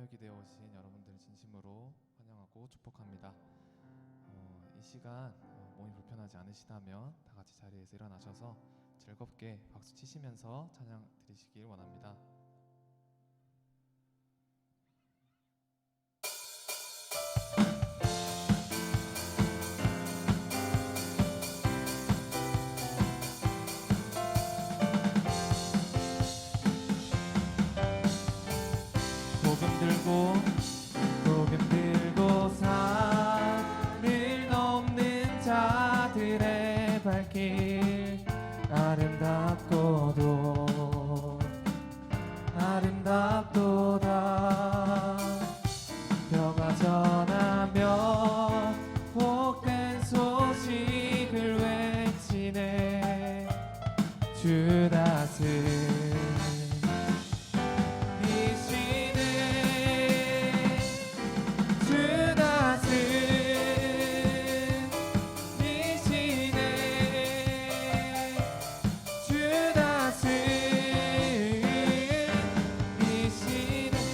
사역이 되어 오신 여러분들을 진심으로 환영하고 축복합니다. 이 시간 몸이 불편하지 않으시다면 다 같이 자리에서 일어나셔서 즐겁게 박수 치시면서 찬양 드리시길 원합니다. 복음 들고 산을 넘는 자들의 발길 아름답도다. 벼가 전하며 복된 소식을 외치네. 주 다스리시네.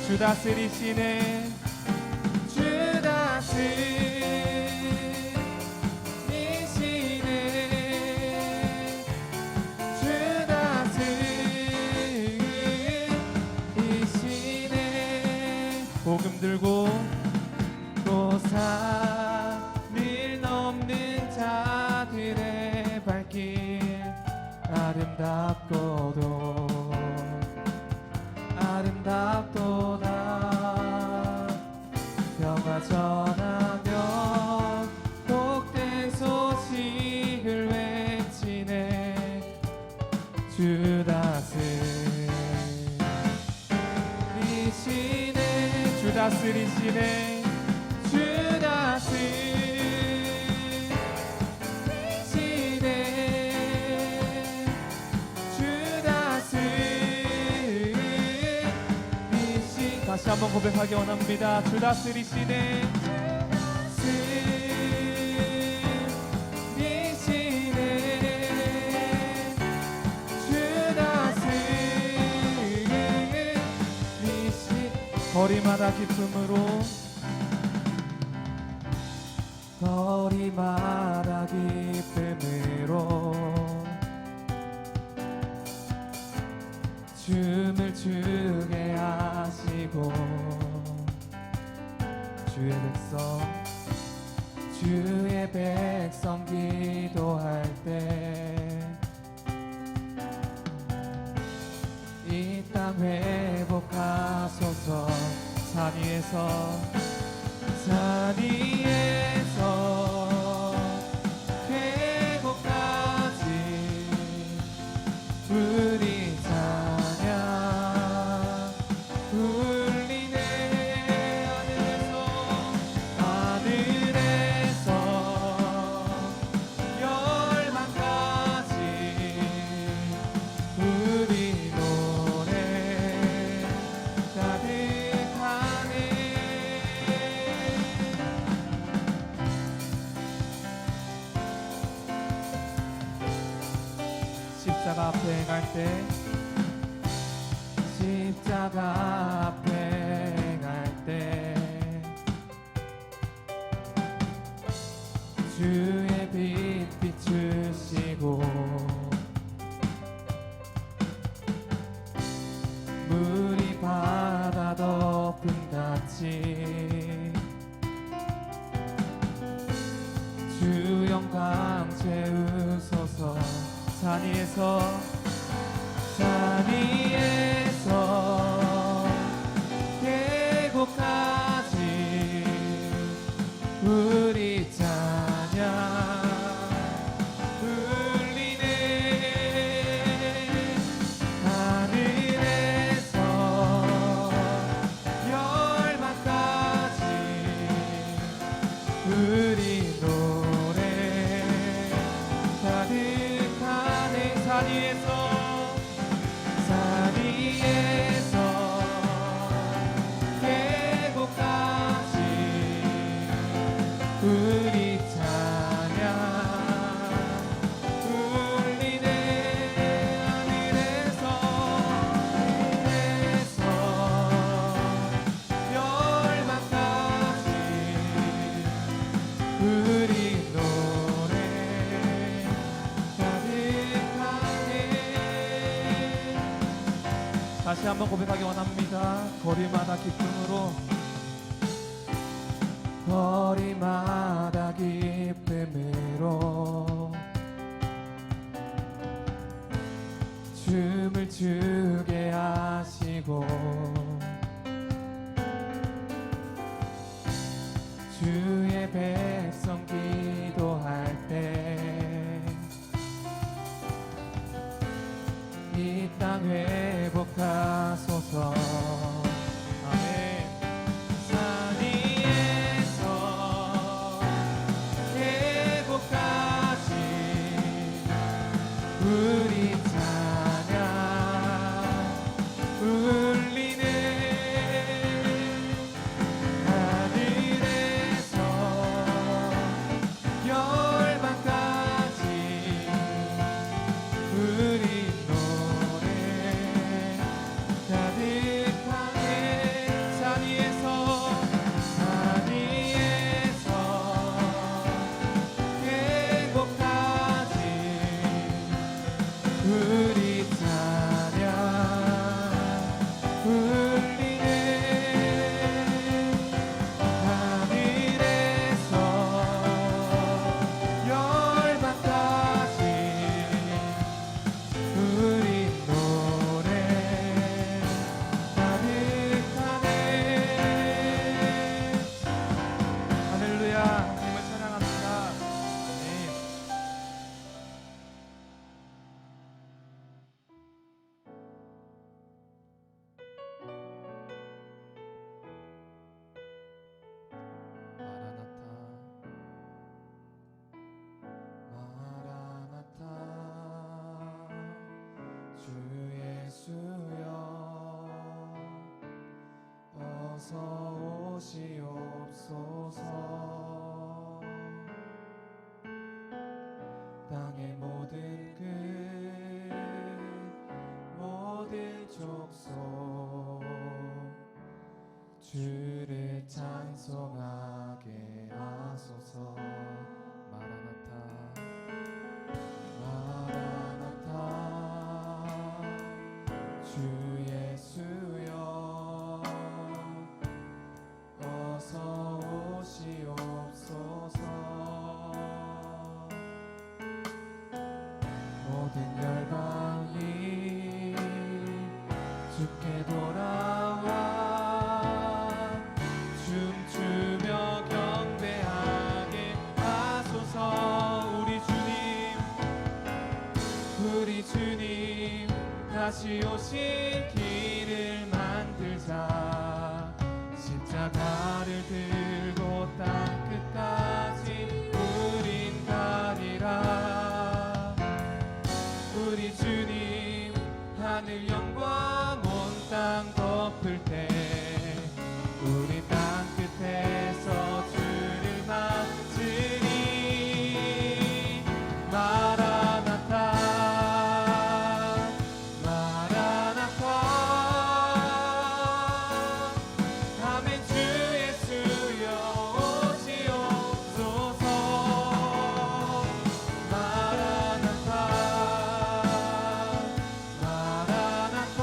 주 다스리시네. 주 다스리시네. 주 다스리시네. 복음 들고 또 산을 넘는 자들의 발길 아름답도다. 벼가 전하며 복된 소식을 외치네. 주 다스리시네. 주 다스리시네. 주 다스리시네. 주 다스리시네. 다시 한번 고백하기 원합니다. 주 다스리시네. 거리마다 기쁨으로 춤을 추게 하시고 주의 백성 기도할 때 이 땅 회복하소서. 산 위에서 계곡까지 우리 찬양 울리네. 하늘에서 열방까지 우리 노래 가득하네. 십자가 앞에 행할 때 주의 빛 비추시고 물이 바다 덮음 같이 주 영광 채우소서. 산 위에서 다시 한번 고백하기 원합니다. 거리마다 기쁨으로, 거리마다 기쁨으로 춤을 추게 하시고 주의 백성 기도할 때 이 땅 회복하소서. 아멘. 산 위에서 회복하신 우리 찬양 울리네. 하늘에서 열방까지 우리 노래 가득하네. 산 위에서 행복하지 우리 찬양 울리네. 하늘에서 열방까지 우리 노래 가득하네. 할렐루야. 하나님을 찬양합니다. 아멘. 마라나타 주 예수여 어서 오시옵소서. 땅의 모든 끝 모든 족속 주를 찬송하게 하소서. 마라나타 마라나타 주 예수여 어서 오시옵소서. 모든 열방이 주께 돌아와 춤추며 경배하게 하소서. 우리 주님 다시 오실 길을 만들자. 십자가를 들고 땅 끝까지 우린 가리라. 우리 주님 하늘 영광 온 땅 덮을 때 우리 땅 끝에서 주를 맞으니. 마라나타 마라나타 아멘. 주 예수여 오시옵소서. 마라나타 마라나타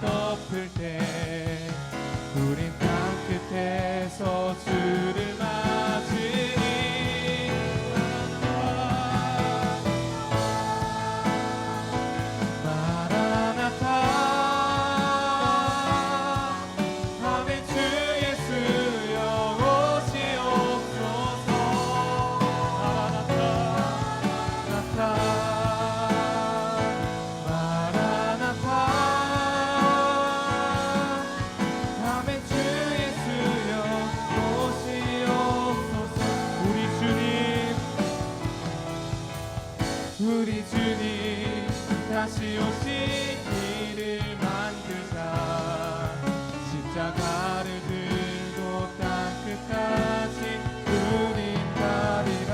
덮을 때 우린 땅 끝에서 주를 맞으니 우리 주님 다시 오시기를 만들자. 십자가를 들고 땅 끝까지 우린 가리라.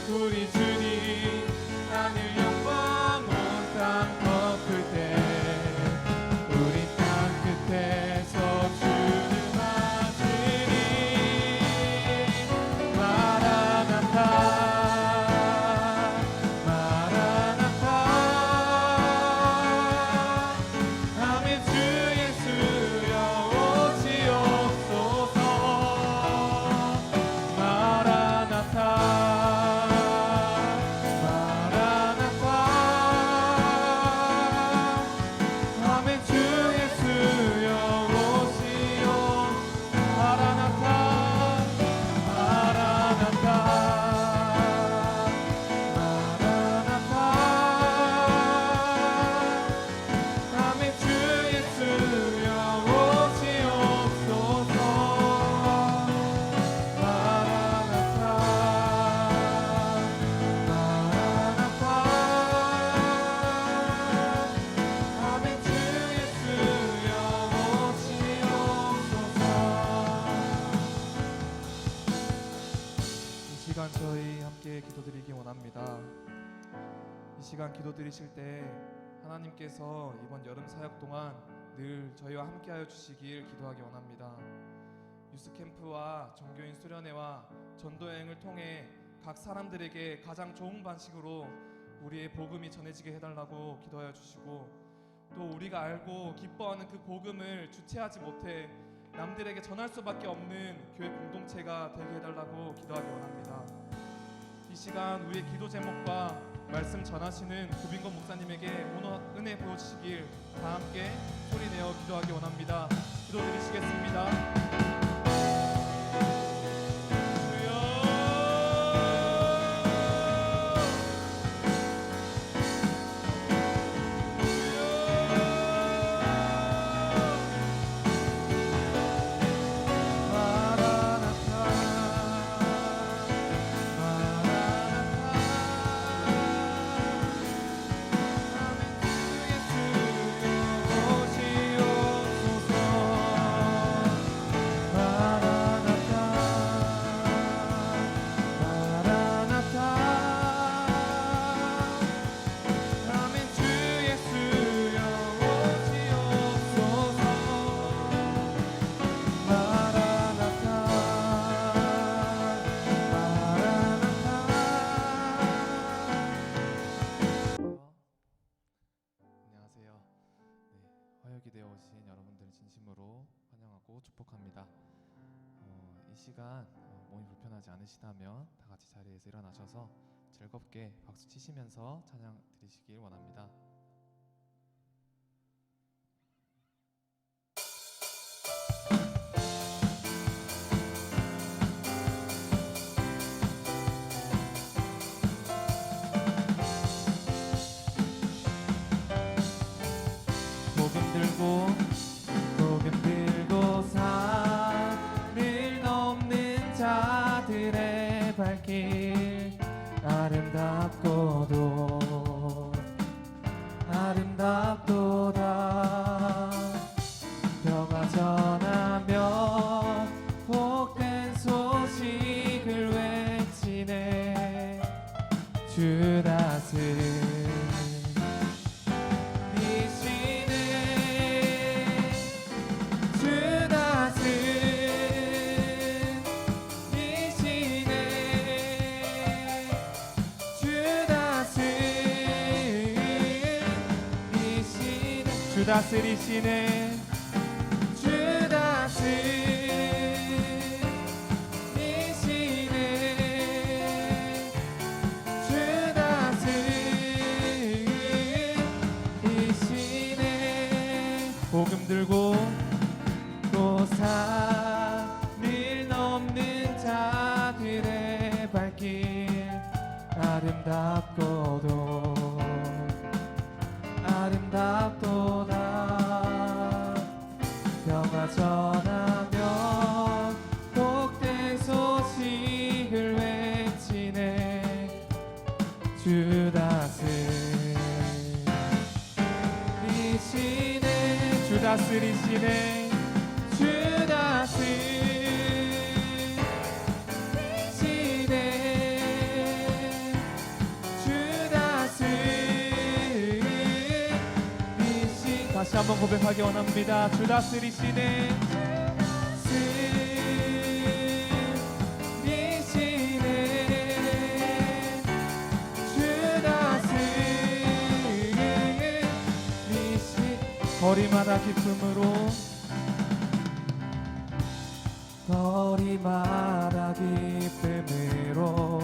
우리 주님 하늘 영광 온 땅 덮을 때 우린 땅 끝에서 주를 맞으니 마라나타 저희 함께 기도드리기 원합니다. 이 시간 기도드리실 때 하나님께서 이번 여름 사역 동안 늘 저희와 함께하여 주시길 기도하기 원합니다. 유스캠프와 정교인 수련회와 전도여행을 통해 각 사람들에게 가장 좋은 방식으로 우리의 복음이 전해지게 해달라고 기도하여 주시고, 또 우리가 알고 기뻐하는 그 복음을 주체하지 못해 남들에게 전할 수밖에 없는 교회 공동체가 되게 해달라고 기도하기 원합니다. 이 시간 우리의 기도 제목과 말씀 전하시는 구빈건 목사님에게 은혜 부어주시길 다 함께 소리내어 기도하기 원합니다. 기도드리시겠습니다. 되어 오신 여러분들을 진심으로 환영하고 축복합니다. 이 시간 몸이 불편하지 않으시다면 다 같이 자리에서 일어나셔서 즐겁게 박수 치시면서 찬양 드리시길 원합니다. 복음 들고 산을 넘는 자들의 발길 아름답도다. 벼가 전하며 복된 소식을 외치네. 주 다스리시네. 주 다스리시네. 다스리시네 주 다스리시네 주 다스리시네 복음 들고 또 산을 넘는 자들의 발길 아름답고도 아름답도다 평화 전하며 복된 소식을 외치네 주 다스리시네 주 다스리시네 주 다스리시네 주 다스리시 다시 한번 고백하기 원합니다. 주 다스리시네 주 다스리시 거리마다 기쁨으로 거리마다 기쁨으로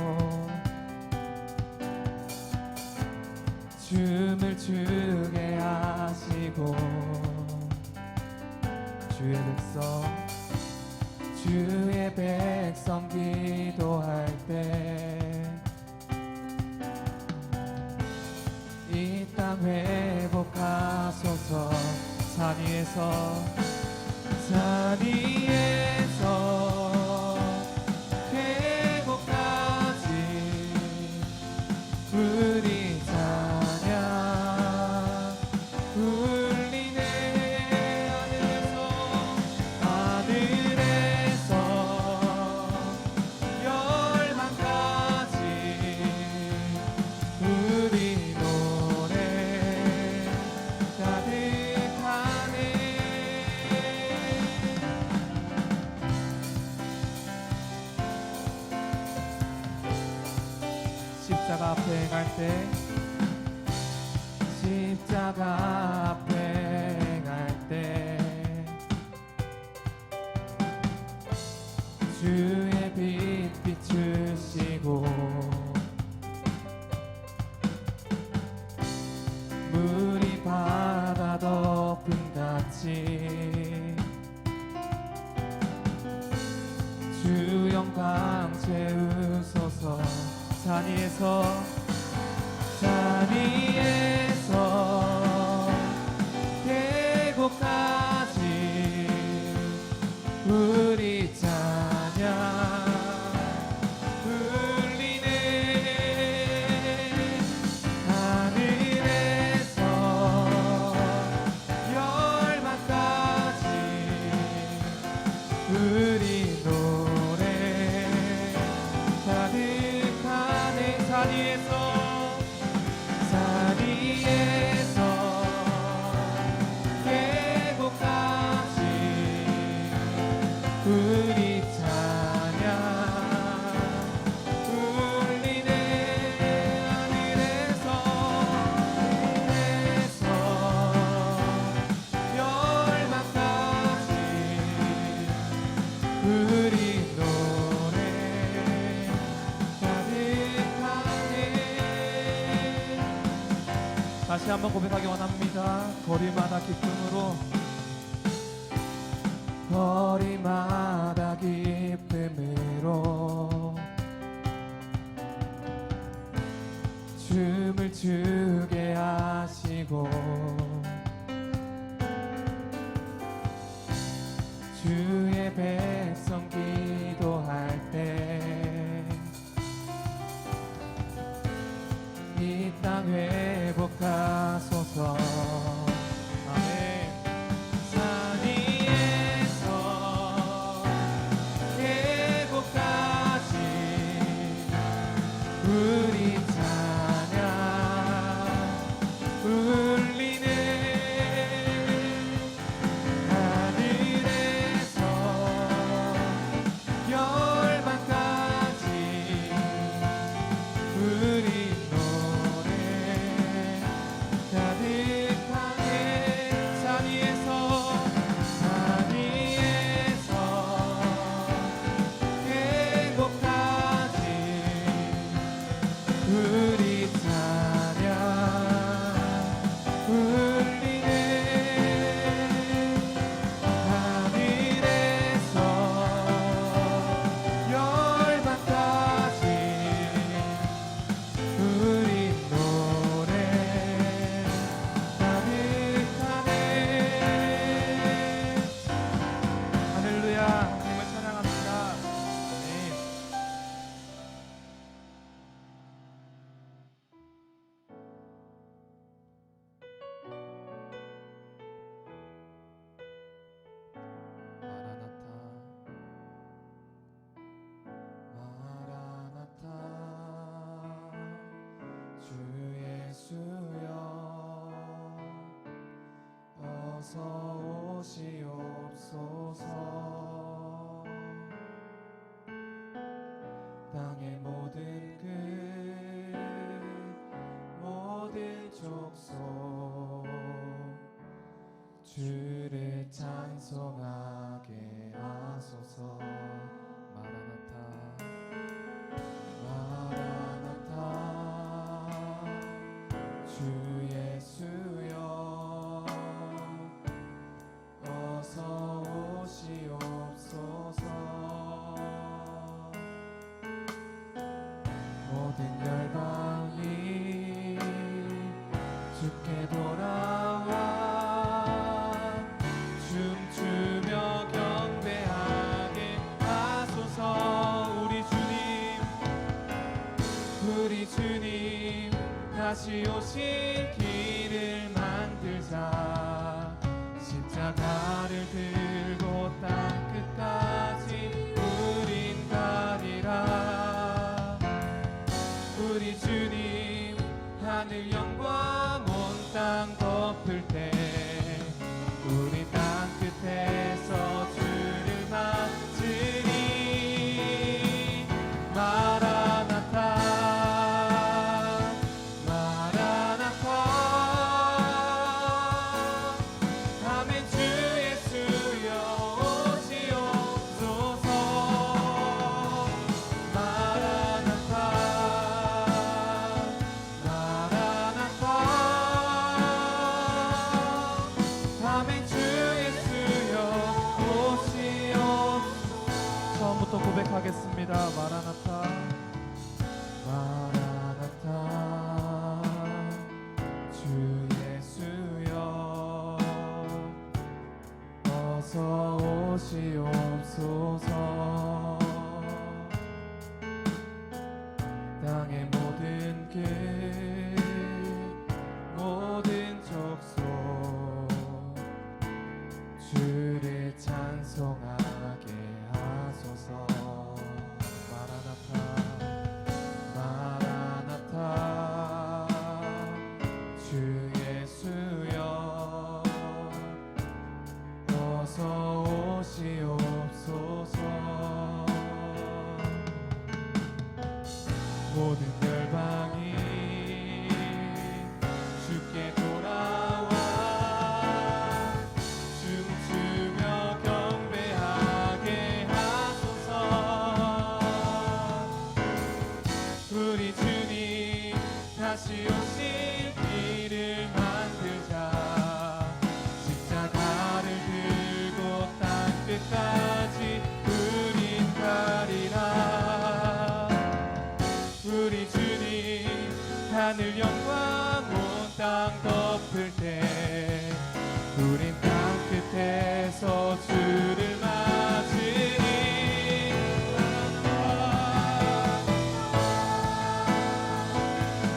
춤을 추게 하시고 주의 백성 기도할 때 이 땅 회복하소서 산 위에서 계곡까지 우리 찬양 울리네 하늘에서 열방까지 우리 노래 가득하네 십자가 앞에 행할 때 십자가 앞에 행할 때 주의 빛 비추시고 물이 바다 덮은 같이 주 영광 채우소서 산 위에서 계곡까지 우리 찬양 울리네 하늘에서 열방까지 우리 노래 가득하네 산 위에서 계곡까지 우리 찬양 울리네 하늘에서 열방까지 우리 노래 가득하네 다시 한번 고백하기 원합니다. 거리마다 기쁨으로 거리마다 기쁨으로 춤을 추게 하시고 주의 백성 기도할 때 이 땅 회복하소서 아멘 산 위에서 계곡까지 우리 찬양 울리네 하늘에서 어서 오시옵소서. 땅의 모든 끝 모든 족속 주를 찬송하게 하소서. 마라나타 마라나타 주 예수여 어서 오시옵소서. 모든 열방이 주께 돌아와 춤추며 경배하게 하소서. 우리 주님 다시 오실 길을 만들자. 십자가를 들고 땅 끝까지 우린 가리라. 우리 주님 하늘 영광 온 땅 덮을 때 우리 땅 끝에서 주를 맞으니 마라나타 마라나타 아멘. 주 예수여 오시옵소서. 마라나타 마라나타 아멘. 주 예수여 오시옵소서. 처음부터 고백하겠습니다. 마라나타 마라나타 주 예수여 어서 오시옵소서. 땅의 모든 끝 모든 족속 주를 찬송하게 하소서. 마라나타 마라나타 주 예수여 어서 오시옵소서. 모든 열방이 주께 돌아와 춤추며 경배하게 하소서. 우리 주님 다시 오실 길을 만들자. 십자가를 들고 땅 끝까지 우린 가리라. 우리 주님 하늘 영광 온 땅 덮을 때 우린 땅 끝에서 주를 맞으니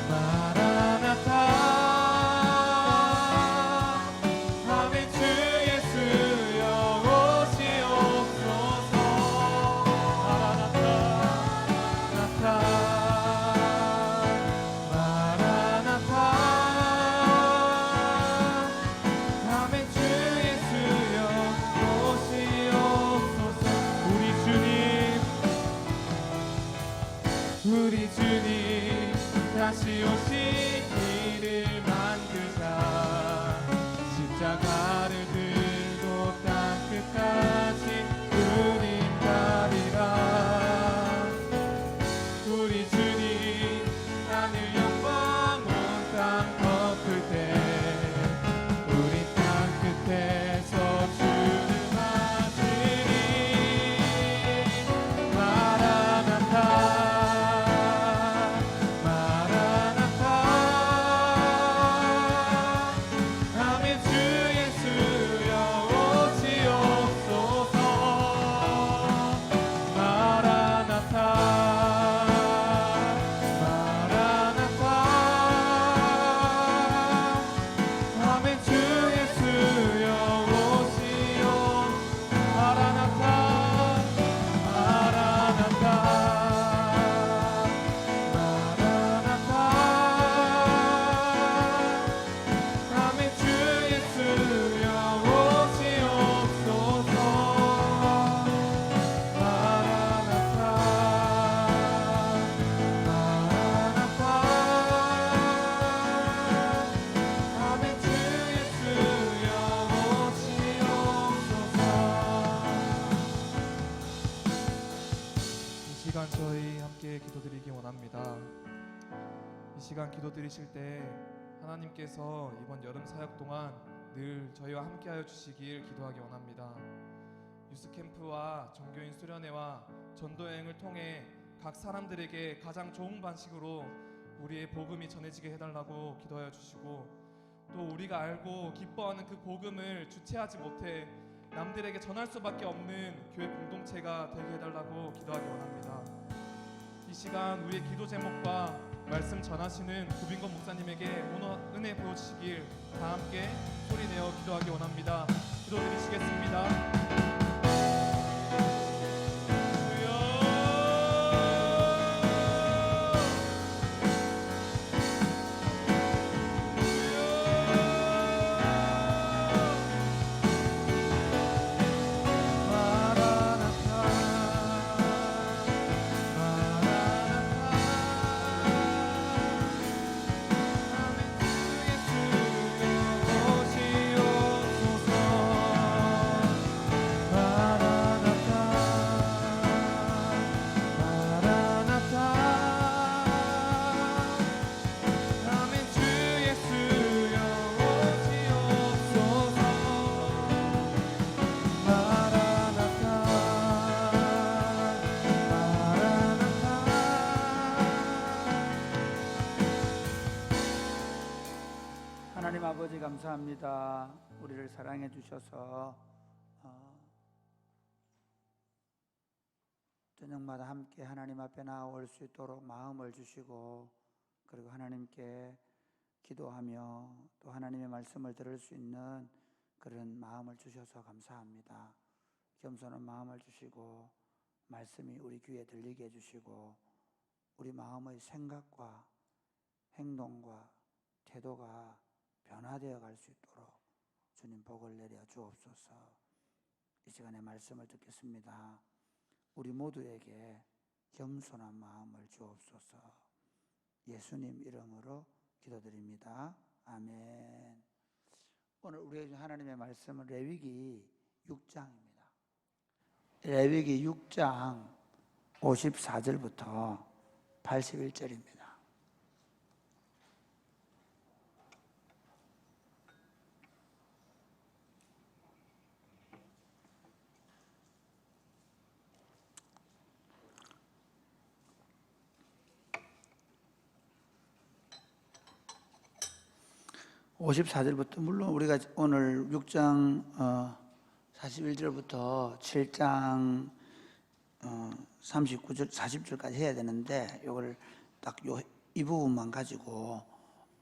마라나타 아멘. 주 예수여 오시옵소서. 마라나타 나타 마라나타 아멘. 주 예수여 오시옵소서. 우리 주님 다시 오실 길을 만들자. 십자가를 들고 땅 끝까지 우린 가리라. 우리 주님 하늘 영광 온 땅 덮을 때 우리 땅 끝에서 주를 맞으니 마라나타 마라나타 아멘. 주 예수여 오시옵소서. 마라나타 마라나타 아멘. 주 예수여 오시옵소서. 마라나타 마라나타 마라나타 아멘. 주 예수여 저희 함께 기도드리기 원합니다. 이 시간 기도드리실 때 하나님께서 이번 여름 사역 동안 늘 저희와 함께하여 주시길 기도하기 원합니다. 유스캠프와 종교인 수련회와 전도여행을 통해 각 사람들에게 가장 좋은 방식으로 우리의 복음이 전해지게 해달라고 기도하여 주시고, 또 우리가 알고 기뻐하는 그 복음을 주체하지 못해 남들에게 전할 수밖에 없는 교회 공동체가 되게 해달라고 기도하기 원합니다. 이 시간 우리의 기도 제목과 말씀 전하시는 구빈건 목사님에게 은혜 부어주시길 다 함께 소리내어 기도하기 원합니다. 기도드리시겠습니다. 하나님 아버지 감사합니다. 우리를 사랑해 주셔서 저녁마다 함께 하나님 앞에 나올 수 있도록 마음을 주시고, 그리고 하나님께 기도하며 또 하나님의 말씀을 들을 수 있는 그런 마음을 주셔서 감사합니다. 겸손한 마음을 주시고 말씀이 우리 귀에 들리게 해주시고 우리 마음의 생각과 행동과 태도가 변화되어 갈 수 있도록 주님 복을 내려 주옵소서. 이 시간에 말씀을 듣겠습니다. 우리 모두에게 겸손한 마음을 주옵소서. 예수님 이름으로 기도드립니다. 아멘. 오늘 우리에게 하나님의 말씀은 레위기 6장입니다. 레위기 6장 54절부터 81절입니다. 54절부터, 물론 우리가 오늘 6장 41절부터 7장 39절 40절까지 해야 되는데 이걸 딱 이 부분만 가지고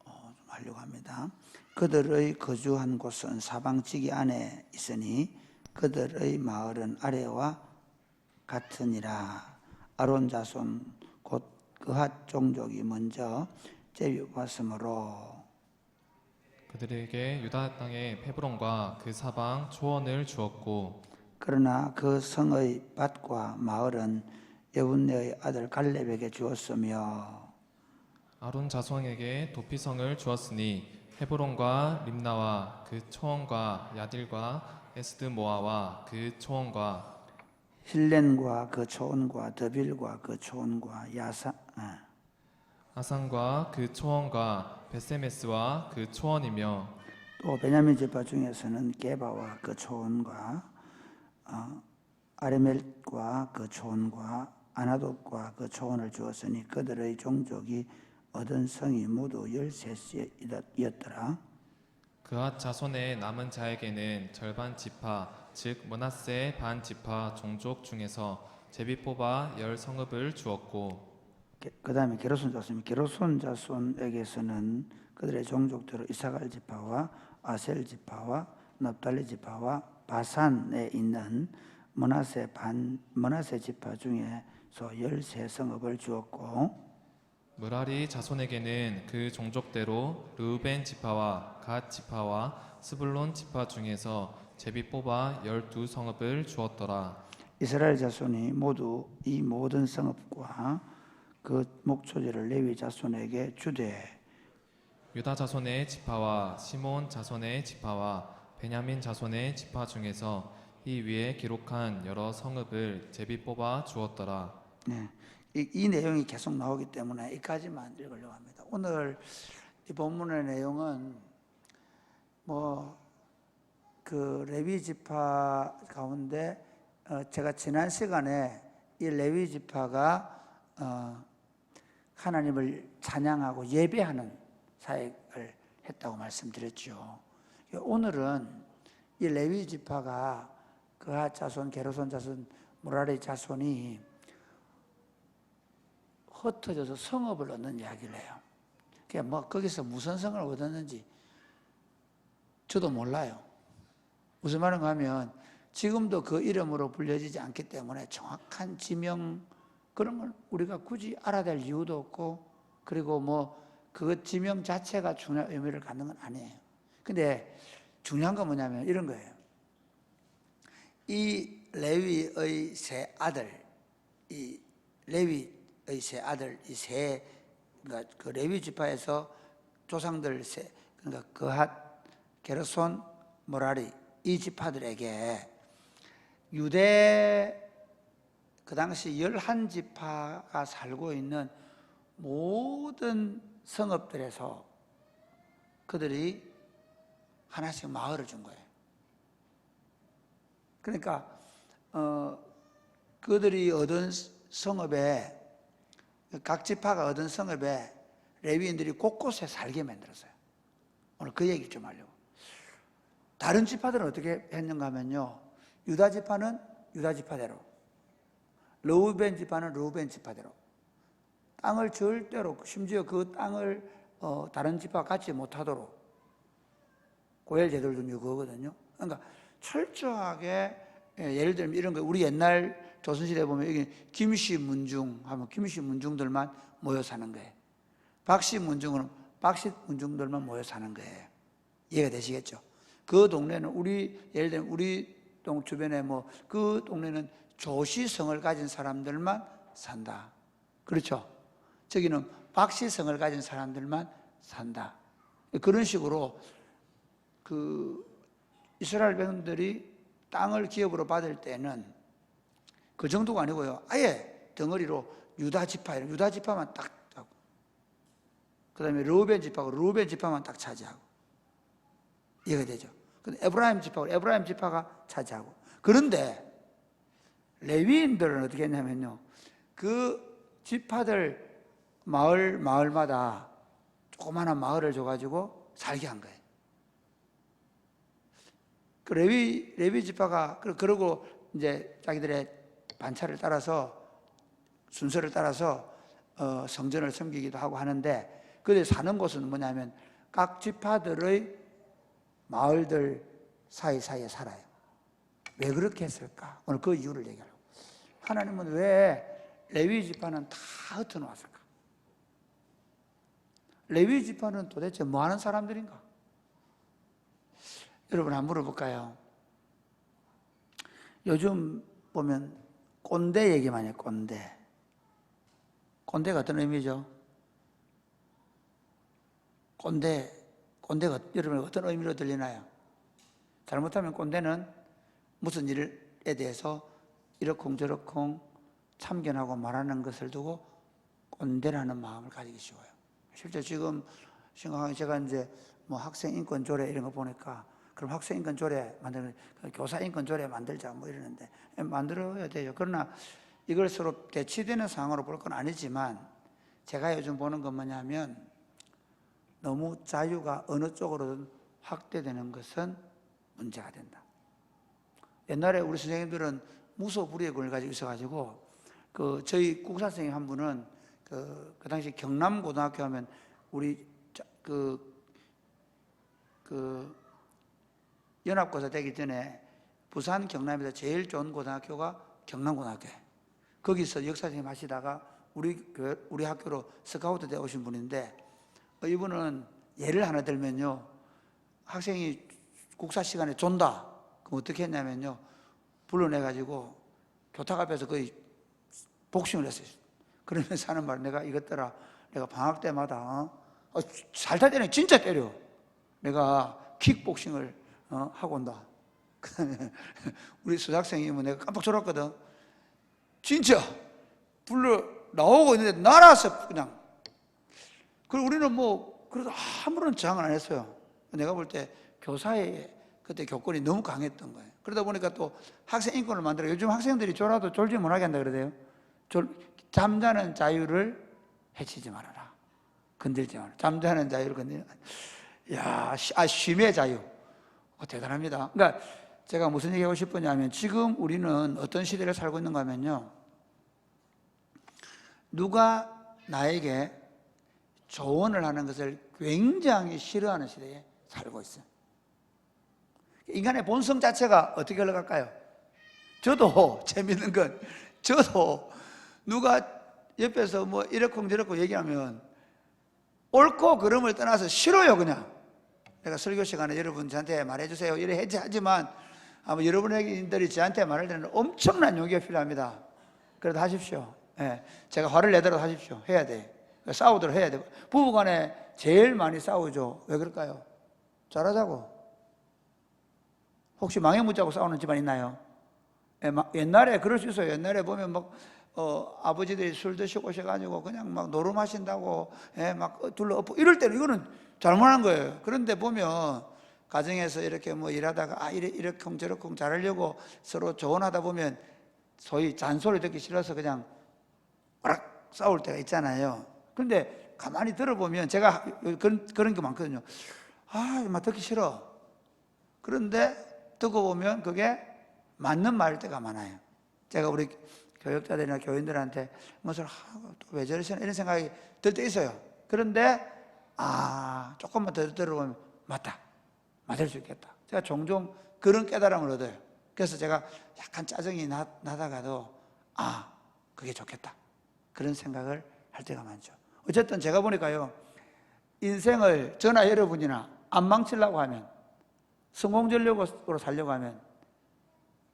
좀 하려고 합니다. 그들의 거주한 곳은 사방지기 안에 있으니 그들의 마을은 아래와 같으니라. 아론 자손 곧 그핫 종족이 먼저 제비봤으므로 그들에게 유다 땅의 헤브론과 그 사방 초원을 주었고, 그러나 그 성의 밭과 마을은 여분네의 아들 갈렙에게 주었으며 아론 자손에게 도피성을 주었으니 헤브론과 림나와 그 초원과 야딜과 에스드모아와 그 초원과 힐렌과 그 초원과 더빌과 그 초원과 아산과 그 초원과 베세메스와 그 초원이며, 또 베냐민 지파 중에서는 게바와 그 초원과 아레멜과 그 초원과 아나돗과 그 초원을 주었으니 그들의 종족이 얻은 성이 모두 13이었더라. 그앗 자손의 남은 자에게는 절반 지파 즉 므낫세 반 지파 종족 중에서 제비 뽑아 10성읍을 주었고, 그 다음에 게르손 자손입니다. 게르손 자손에게서는 그들의 종족대로 이사갈 지파와 아셀 지파와 납달리 지파와 바산에 있는 므낫세 지파 중에서 13성읍을 주었고, 무라리 자손에게는 그 종족대로 르우벤 지파와 갓 지파와 스불론 지파 중에서 제비 뽑아 12성읍을 주었더라. 이스라엘 자손이 모두 이 모든 성읍과 그 목초지를 레위 자손에게 주되 유다 자손의 지파와 시몬 자손의 지파와 베냐민 자손의 지파 중에서 이 위에 기록한 여러 성읍을 제비 뽑아 주었더라. 네. 이 내용이 계속 나오기 때문에 이까지만 읽으려고 합니다. 오늘 이 본문의 내용은 그 레위 지파 가운데 제가 지난 시간에 이 레위 지파가 하나님을 찬양하고 예배하는 사역을 했다고 말씀드렸죠. 오늘은 이 레위 지파가 그핫 자손, 게르손 자손, 무라리 자손이 흩어져서 성읍을 얻는 이야기를 해요. 거기서 무슨 성을 얻었는지 저도 몰라요. 무슨 말인가 하면 지금도 그 이름으로 불려지지 않기 때문에 정확한 지명 그런 걸 우리가 굳이 알아야 될 이유도 없고, 그리고 그 지명 자체가 중요한 의미를 갖는 건 아니에요. 근데 중요한 건 뭐냐면 이런 거예요. 이 레위의 세 아들, 그러니까 그 레위 지파에서 조상들 그러니까 그핫, 게르손, 모라리 이 지파들에게 유대 그 당시 11지파가 살고 있는 모든 성읍들에서 그들이 하나씩 마을을 준 거예요. 그러니까 그들이 얻은 성읍에, 각 지파가 얻은 성읍에 레위인들이 곳곳에 살게 만들었어요. 오늘 그 얘기 좀 하려고. 다른 지파들은 어떻게 했는가 하면요, 유다 지파는 유다 지파대로, 르우벤 지파는 르우벤 지파대로 땅을 절대로, 심지어 그 땅을 다른 지파가 갖지 못하도록 고엘 제도를 둔 그거거든요. 그러니까 철저하게, 예를 들면 이런 거, 우리 옛날 조선시대에 보면 여기 김씨 문중 하면 김씨 문중들만 모여 사는 거예요. 박씨 문중은 박씨 문중들만 모여 사는 거예요. 이해가 되시겠죠? 그 동네는 예를 들면 우리 동 주변에 그 동네는 조씨성을 가진 사람들만 산다. 그렇죠? 저기는 박씨성을 가진 사람들만 산다. 그런 식으로 그 이스라엘 백성들이 땅을 기업으로 받을 때는 그 정도가 아니고요, 아예 덩어리로 유다 지파만 딱 하고, 그 다음에 르우벤 지파만 딱 차지하고. 이해가 되죠? 근데 에브라임 지파가 차지하고. 그런데 레위인들은 어떻게 했냐면요, 그 지파들 마을마다 조그마한 마을을 줘가지고 살게 한 거예요. 그 레위 지파가 그러고 이제 자기들의 반차를 따라서, 순서를 따라서 성전을 섬기기도 하고 하는데, 그들 사는 곳은 뭐냐면 각 지파들의 마을들 사이사이에 살아요. 왜 그렇게 했을까? 오늘 그 이유를 얘기하려고. 하나님은 왜 레위 지파는 다 흩어놓았을까? 레위 지파는 도대체 뭐 하는 사람들인가? 여러분 한번 물어볼까요? 요즘 보면 꼰대 얘기만 해요. 꼰대가 어떤 의미죠? 꼰대가 여러분 어떤 의미로 들리나요? 잘못하면 꼰대는 무슨 일에 대해서 이러쿵저러쿵 참견하고 말하는 것을 두고 꼰대라는 마음을 가지기 쉬워요. 실제 지금 심각하게 제가 이제 학생 인권 조례 이런 거 보니까, 그럼 학생 인권 조례 만들면 교사 인권 조례 만들자 이러는데 만들어야 돼요. 그러나 이걸 서로 대치되는 상황으로 볼 건 아니지만, 제가 요즘 보는 건 뭐냐면, 너무 자유가 어느 쪽으로든 확대되는 것은 문제가 된다. 옛날에 우리 선생님들은 무소불위의 권을 가지고 있어가지고, 저희 국사 선생님 한 분은 그 당시 경남고등학교 하면 우리 연합고사 되기 전에 부산 경남에서 제일 좋은 고등학교가 경남고등학교예요. 거기서 역사 선생님 하시다가 우리 학교로 스카우트 되어 오신 분인데, 이분은 예를 하나 들면요, 학생이 국사 시간에 존다. 그럼 어떻게 했냐면요, 불러내가지고 교탁 앞에서 거의 복싱을 했어요. 그러면서 하는 말, 내가 이것들아, 내가 방학 때마다 살다 때는 진짜 때려. 내가 킥복싱을 하고 온다. 그 다음에 우리 수학생이면 내가 깜빡 졸았거든. 진짜 나오고 있는데 날아서 그냥. 그리고 우리는 뭐 그래도 아무런 저항을 안 했어요. 내가 볼 때 교사의 그때 교권이 너무 강했던 거예요. 그러다 보니까 또 학생 인권을 만들어. 요즘 학생들이 졸아도 졸지 못하게 한다 그러대요. 잠자는 자유를 해치지 말아라. 건들지 마라. 잠자는 자유를 건드리지 마라. 쉼의 자유. 대단합니다. 그러니까 제가 무슨 얘기하고 싶으냐면 지금 우리는 어떤 시대를 살고 있는가 하면요. 누가 나에게 조언을 하는 것을 굉장히 싫어하는 시대에 살고 있어요. 인간의 본성 자체가 어떻게 흘러갈까요? 저도 재밌는 건 저도 누가 옆에서 뭐 이렇고 저렇고 얘기하면 옳고 그름을 떠나서 싫어요. 그냥 내가 설교 시간에 여러분 저한테 말해주세요 이래 해지 하지만 아마 여러분들이 저한테 말할 때는 엄청난 용기가 필요합니다. 그래도 하십시오. 예, 제가 화를 내더라도 하십시오. 해야 돼. 싸우도록 해야 돼. 부부간에 제일 많이 싸우죠. 왜 그럴까요? 잘하자고. 혹시 망해 묻자고 싸우는 집안 있나요? 옛날에 그럴 수 있어요. 옛날에 보면 막 아버지들이 술 드시고 오셔가지고 그냥 막 노름하신다고 막 둘러 엎고 이럴 때는 이거는 잘못한 거예요. 그런데 보면 가정에서 이렇게 뭐 일하다가 이렇게 저렇게 잘하려고 서로 조언하다 보면 소위 잔소리 듣기 싫어서 그냥 오락 싸울 때가 있잖아요. 그런데 가만히 들어보면 제가 그런 게 많거든요. 막 듣기 싫어. 그런데 듣고 보면 그게 맞는 말일 때가 많아요. 제가 우리 교육자들이나 교인들한테 무슨 왜 저러시나 이런 생각이 들 때 있어요. 그런데 조금만 더 들어보면 맞을 수 있겠다. 제가 종종 그런 깨달음을 얻어요. 그래서 제가 약간 짜증이 나다가도 그게 좋겠다. 그런 생각을 할 때가 많죠. 어쨌든 제가 보니까요, 인생을 저나 여러분이나 안 망치려고 하면, 성공적으로 살려고 하면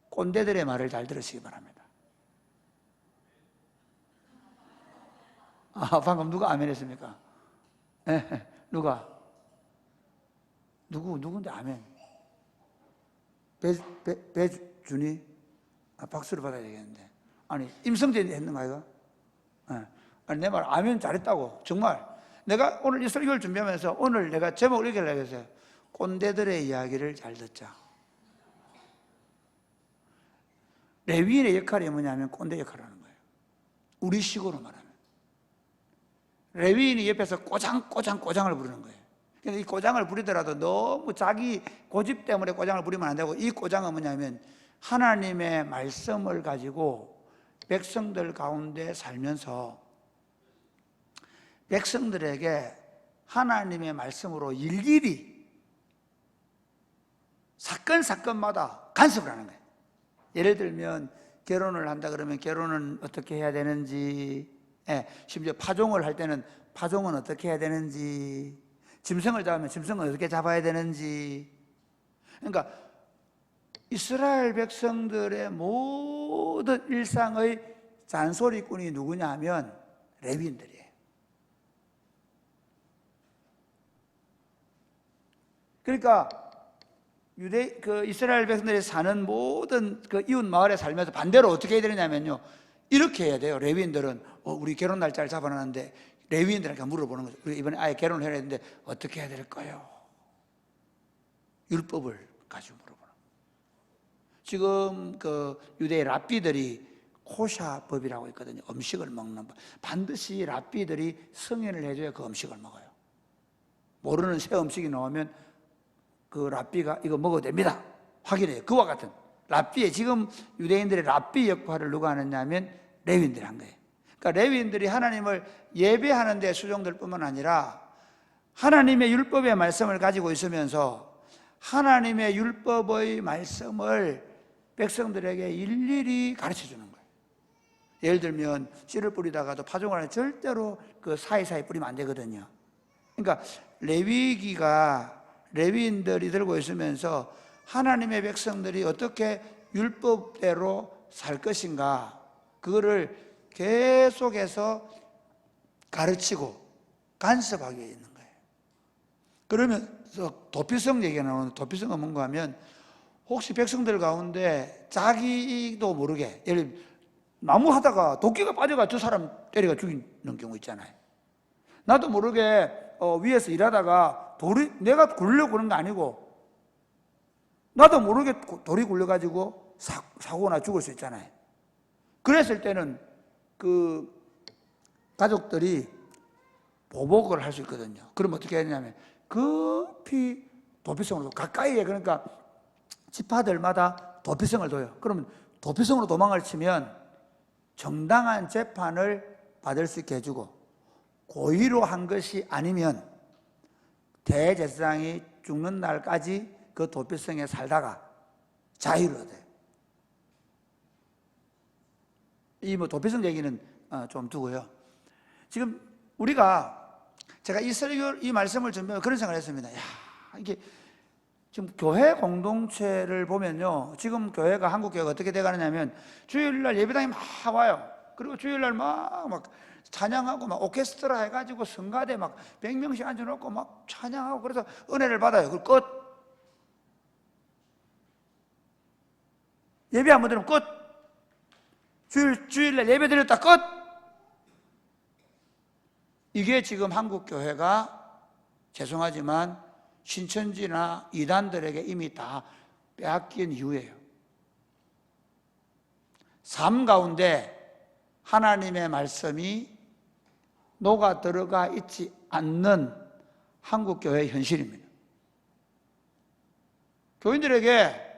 꼰대들의 말을 잘 들으시기 바랍니다. 방금 누가 아멘 했습니까? 누가? 누군데 아멘? 배준이? 박수를 받아야 되겠는데. 아니, 임성진이 했는가, 이거? 아니, 내 말 아멘 잘했다고. 정말. 내가 오늘 이 설교를 준비하면서 오늘 내가 제목을 이렇게 하려고 했어요. 꼰대들의 이야기를 잘 듣자. 레위인의 역할이 뭐냐면 꼰대 역할을 하는 거예요. 우리식으로 말하면. 레위인이 옆에서 꼬장을 부르는 거예요. 근데 이 꼬장을 부리더라도 너무 자기 고집 때문에 꼬장을 부리면 안 되고, 이 꼬장은 뭐냐면 하나님의 말씀을 가지고 백성들 가운데 살면서 백성들에게 하나님의 말씀으로 일일이 사건마다 간섭을 하는 거예요. 예를 들면 결혼을 한다 그러면 결혼은 어떻게 해야 되는지, 심지어 파종을 할 때는 파종은 어떻게 해야 되는지, 짐승을 잡으면 짐승은 어떻게 잡아야 되는지. 그러니까 이스라엘 백성들의 모든 일상의 잔소리꾼이 누구냐 하면 레위인들이에요. 그러니까 이스라엘 백성들이 사는 모든 그 이웃 마을에 살면서 반대로 어떻게 해야 되느냐면요, 이렇게 해야 돼요. 레위인들은 우리 결혼 날짜를 잡아놨는데 레위인들한테 물어보는 거죠. 우리 이번에 아예 결혼을 해야 되는데 어떻게 해야 될까요? 율법을 가지고 물어보는 거예요. 지금 그 유대의 랍비들이 코샤법이라고 있거든요. 음식을 먹는 법. 반드시 랍비들이 승인을 해줘야 그 음식을 먹어요. 모르는 새 음식이 나오면 그 랍비가 이거 먹어도 됩니다. 확인해요. 그와 같은 랍비의, 지금 유대인들의 랍비 역할을 누가 하느냐 하면 레위인들이 한 거예요. 그러니까 레위인들이 하나님을 예배하는 데 수종될 뿐만 아니라 하나님의 율법의 말씀을 가지고 있으면서 하나님의 율법의 말씀을 백성들에게 일일이 가르쳐 주는 거예요. 예를 들면 씨를 뿌리다가도 파종을 하면 절대로 그 사이사이 뿌리면 안 되거든요. 그러니까 레위인들이 들고 있으면서 하나님의 백성들이 어떻게 율법대로 살 것인가, 그거를 계속해서 가르치고 간섭하게 있는 거예요. 그러면서 도피성 얘기가 나오는데, 도피성은 뭔가 하면 혹시 백성들 가운데 자기도 모르게, 예를 들면 나무 하다가 도끼가 빠져가 저 사람 때려가 죽이는 경우 있잖아요. 나도 모르게 위에서 일하다가 돌이 내가 굴려고 그런 거 아니고 나도 모르게 돌이 굴려가지고 사고나 죽을 수 있잖아요. 그랬을 때는 그 가족들이 보복을 할 수 있거든요. 그럼 어떻게 해야 되냐면 급히 도피성으로 가까이에, 그러니까 지파들마다 도피성을 둬요. 그러면 도피성으로 도망을 치면 정당한 재판을 받을 수 있게 해주고, 고의로 한 것이 아니면 대제사장이 죽는 날까지 그 도피성에 살다가 자유를 얻어요. 이 도피성 얘기는 좀 두고요. 지금 제가 이 설교, 이 말씀을 준비하면 그런 생각을 했습니다. 이게 지금 교회 공동체를 보면요, 지금 교회가, 한국 교회가 어떻게 돼가느냐면 주일날 예배당이 막 와요. 그리고 주일날 막 찬양하고 막 오케스트라 해가지고 성가대 막 100명씩 앉아놓고 막 찬양하고, 그래서 은혜를 받아요. 그리고 끝. 예배 한 번 드리면 끝. 주일날 예배 드렸다 끝. 이게 지금 한국 교회가 죄송하지만 신천지나 이단들에게 이미 다 빼앗긴 이유예요. 삶 가운데 하나님의 말씀이 녹아 들어가 있지 않는 한국 교회의 현실입니다. 교인들에게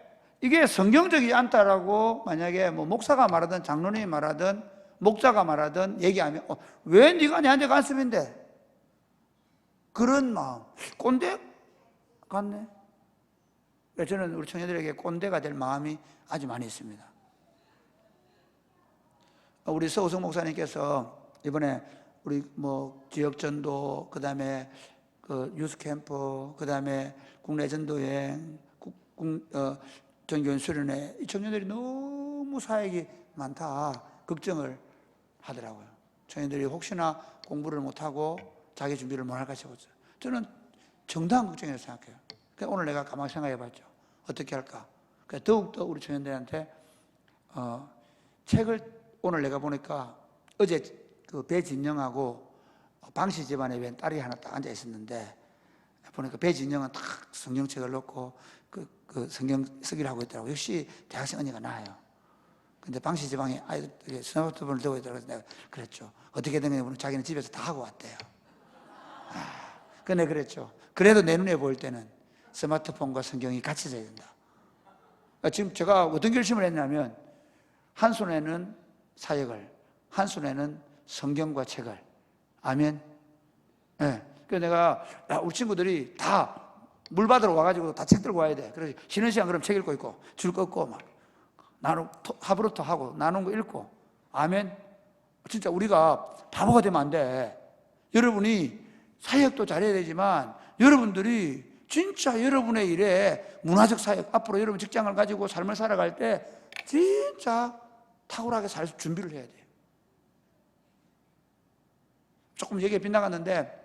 이게 성경적이지 않다라고 만약에 목사가 말하든 장로님이 말하든 목자가 말하든 얘기하면 왜 네가 내한테 간섭인데? 그런 마음, 꼰대 같네. 저는 우리 청년들에게 꼰대가 될 마음이 아주 많이 있습니다. 우리 서우성 목사님께서 이번에 우리 지역 전도, 그다음에 그 유스 캠프, 그다음에 국내 전도여행, 전교인 수련회, 이 청년들이 너무 사역이 많다 걱정을 하더라고요. 청년들이 혹시나 공부를 못하고 자기 준비를 못할까 싶었어요. 저는 정당한 걱정이라고 생각해요. 그래서 오늘 내가 가만히 생각해 봤죠. 어떻게 할까? 그래서 더욱더 우리 청년들한테 책을, 오늘 내가 보니까 어제 그 배진영하고 방씨 집안에 웬 딸이 하나 딱 앉아 있었는데, 보니까 배진영은 딱 성경책을 놓고 그 성경 쓰기를 하고 있더라고요. 역시 대학생 언니가 나아요. 근데 방씨 지방에 아이들이 스마트폰을 들고 있더라고요. 내가 그랬죠. 어떻게 된 거냐면 자기는 집에서 다 하고 왔대요. 근데 그랬죠. 그래도 내 눈에 보일 때는 스마트폰과 성경이 같이 있어야 된다. 지금 제가 어떤 결심을 했냐면, 한 손에는 사역을, 한 손에는 성경과 책을. 아멘. 네. 그래서 내가 우리 친구들이 다 물 받으러 와가지고 다 책 들고 와야 돼. 그래서 쉬는 시간 그럼 책 읽고 있고, 줄 긋고 막 하브루토 하고 나눈 거 읽고. 아멘. 진짜 우리가 바보가 되면 안 돼. 여러분이 사역도 잘해야 되지만 여러분들이 진짜 여러분의 일에 문화적 사역, 앞으로 여러분 직장을 가지고 삶을 살아갈 때 진짜 탁월하게 살 준비를 해야 돼요. 조금 얘기가 빗나갔는데,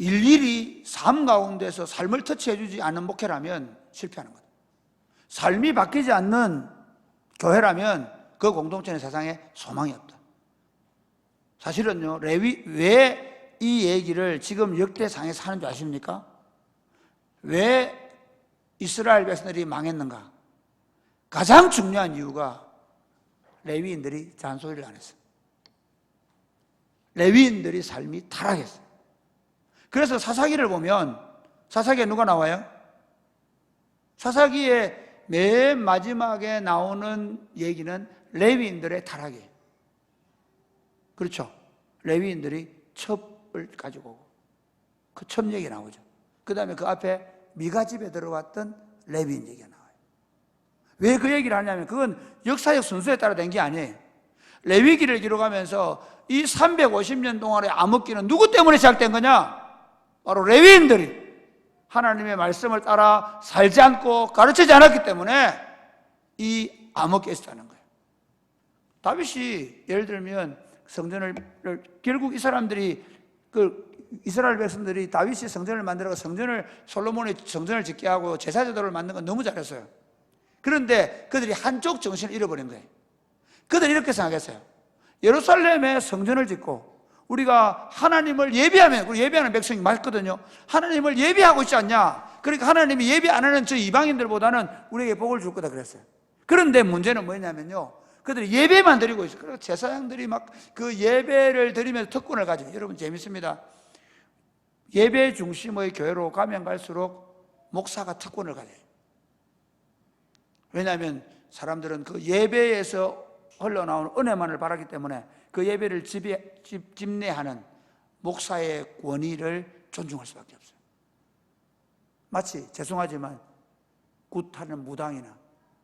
일일이 삶 가운데서 삶을 터치해주지 않는 목회라면 실패하는 거예요. 삶이 바뀌지 않는 교회라면 그 공동체는 세상에 소망이 없다. 사실은요, 레위, 왜 이 얘기를 지금 역대상에서 하는 줄 아십니까? 왜 이스라엘 백성들이 망했는가? 가장 중요한 이유가 레위인들이 잔소리를 안 했어요. 레위인들이 삶이 타락했어요. 그래서 사사기를 보면, 사사기에 누가 나와요? 사사기의 맨 마지막에 나오는 얘기는 레위인들의 타락이에요. 그렇죠? 레위인들이 첩을 가지고 오고, 그 첩 얘기 나오죠. 그 다음에 그 앞에 미가 집에 들어왔던 레위인 얘기가 나와요. 왜 그 얘기를 하냐면, 그건 역사적 순서에 따라 된 게 아니에요. 레위기를 기록하면서 이 350년 동안의 암흑기는 누구 때문에 시작된 거냐? 바로 레위인들이 하나님의 말씀을 따라 살지 않고 가르치지 않았기 때문에 이 암흑기에 있었다는 거예요. 다윗이 예를 들면 성전을, 결국 이 사람들이, 이스라엘 백성들이 다윗이 성전을 만들어서 솔로몬이 성전을 짓게 하고 제사제도를 만든 건 너무 잘했어요. 그런데 그들이 한쪽 정신을 잃어버린 거예요. 그들이 이렇게 생각했어요. 예루살렘에 성전을 짓고 우리가 하나님을 예배하면, 우리 예배하는 백성이 많거든요. 하나님을 예배하고 있지 않냐? 그러니까 하나님이 예배 안 하는 저 이방인들보다는 우리에게 복을 줄 거다 그랬어요. 그런데 문제는 뭐냐면요, 그들이 예배만 드리고 있어요. 그래서 제사장들이 막 그 예배를 드리면서 특권을 가져요. 여러분 재밌습니다. 예배 중심의 교회로 가면 갈수록 목사가 특권을 가져요. 왜냐하면 사람들은 그 예배에서 흘러나오는 은혜만을 바라기 때문에 그 예배를 집례하는 목사의 권위를 존중할 수밖에 없어요. 마치 죄송하지만 굿하는 무당이나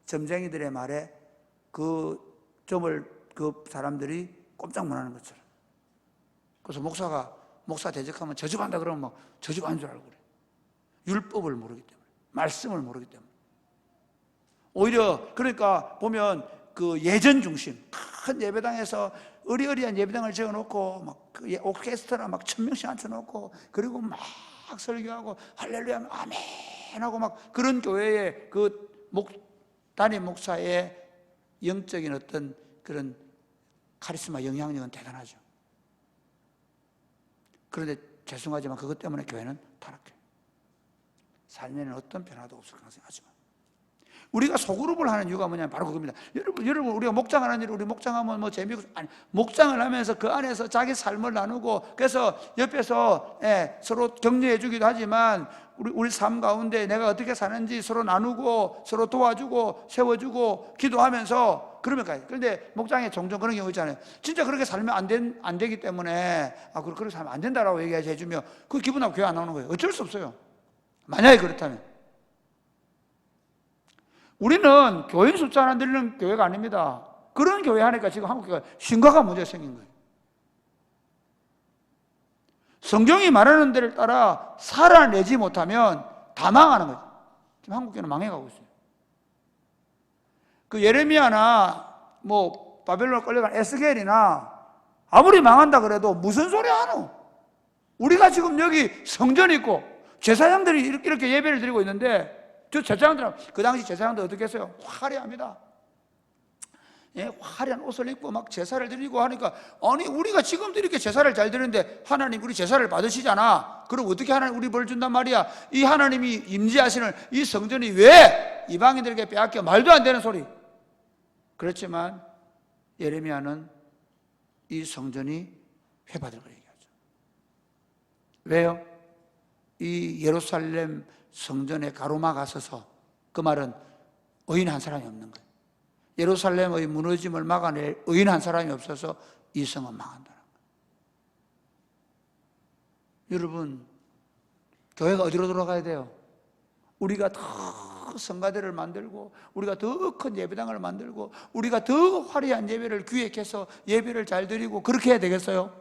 점쟁이들의 말에 그 점을 그 사람들이 꼼짝 못하는 것처럼. 그래서 목사 대적하면 저주한다 그러면 막 저주한 줄 알고 그래. 율법을 모르기 때문에, 말씀을 모르기 때문에. 오히려 그러니까 보면 그 예전 중심, 큰 예배당에서 의리의리한 예배당을 지어놓고 막 그 오케스트라 막 1000명씩 앉혀놓고 그리고 막 설교하고 할렐루야 아멘 하고 막 그런 교회의 그 담임 목사의 영적인 어떤 그런 카리스마 영향력은 대단하죠. 그런데 죄송하지만 그것 때문에 교회는 타락해요. 삶에는 어떤 변화도 없을 가능성이 하지만 우리가 소그룹을 하는 이유가 뭐냐면 바로 그겁니다. 여러분 우리가 목장하는 일, 우리 목장하면 뭐 재미고 아니 목장을 하면서 그 안에서 자기 삶을 나누고 그래서 옆에서 서로 격려해 주기도 하지만 우리 삶 가운데 내가 어떻게 사는지 서로 나누고 서로 도와주고 세워주고 기도하면서 그러면 가요. 그런데 목장에 종종 그런 경우 있잖아요. 진짜 그렇게 살면 안 되기 때문에 그렇게 살면 안 된다라고 얘기해 주면 그 기분 나쁘고 교회 안 나오는 거예요. 어쩔 수 없어요. 만약에 그렇다면. 우리는 교인 숫자 하나 늘리는 교회가 아닙니다. 그런 교회 하니까 지금 한국교회가 심각한 문제가 생긴 거예요. 성경이 말하는 데를 따라 살아내지 못하면 다 망하는 거죠. 지금 한국교회는 망해가고 있어요. 그 예레미야나 뭐 바벨론 끌려간 에스겔이나 아무리 망한다 그래도 무슨 소리 하노? 우리가 지금 여기 성전 있고 제사장들이 이렇게 예배를 드리고 있는데 저 제사장들은 그 당시 제사장들 어떻게 했어요? 화려합니다. 화려한 옷을 입고 막 제사를 드리고 하니까 아니 우리가 지금도 이렇게 제사를 잘 드리는데 하나님 우리 제사를 받으시잖아. 그럼 어떻게 하나님 우리 벌 준단 말이야? 이 하나님이 임재하시는 이 성전이 왜 이방인들에게 빼앗겨? 말도 안 되는 소리. 그렇지만 예레미야는 이 성전이 회받을 걸 얘기하죠. 왜요? 이 예루살렘 성전에 가로막아 서서 그 말은 의인 한 사람이 없는 거예요. 예루살렘의 무너짐을 막아낼 의인 한 사람이 없어서 이 성은 망한다는 거예요. 여러분 교회가 어디로 돌아가야 돼요? 우리가 더 성가대를 만들고 우리가 더 큰 예배당을 만들고 우리가 더 화려한 예배를 기획해서 예배를 잘 드리고 그렇게 해야 되겠어요?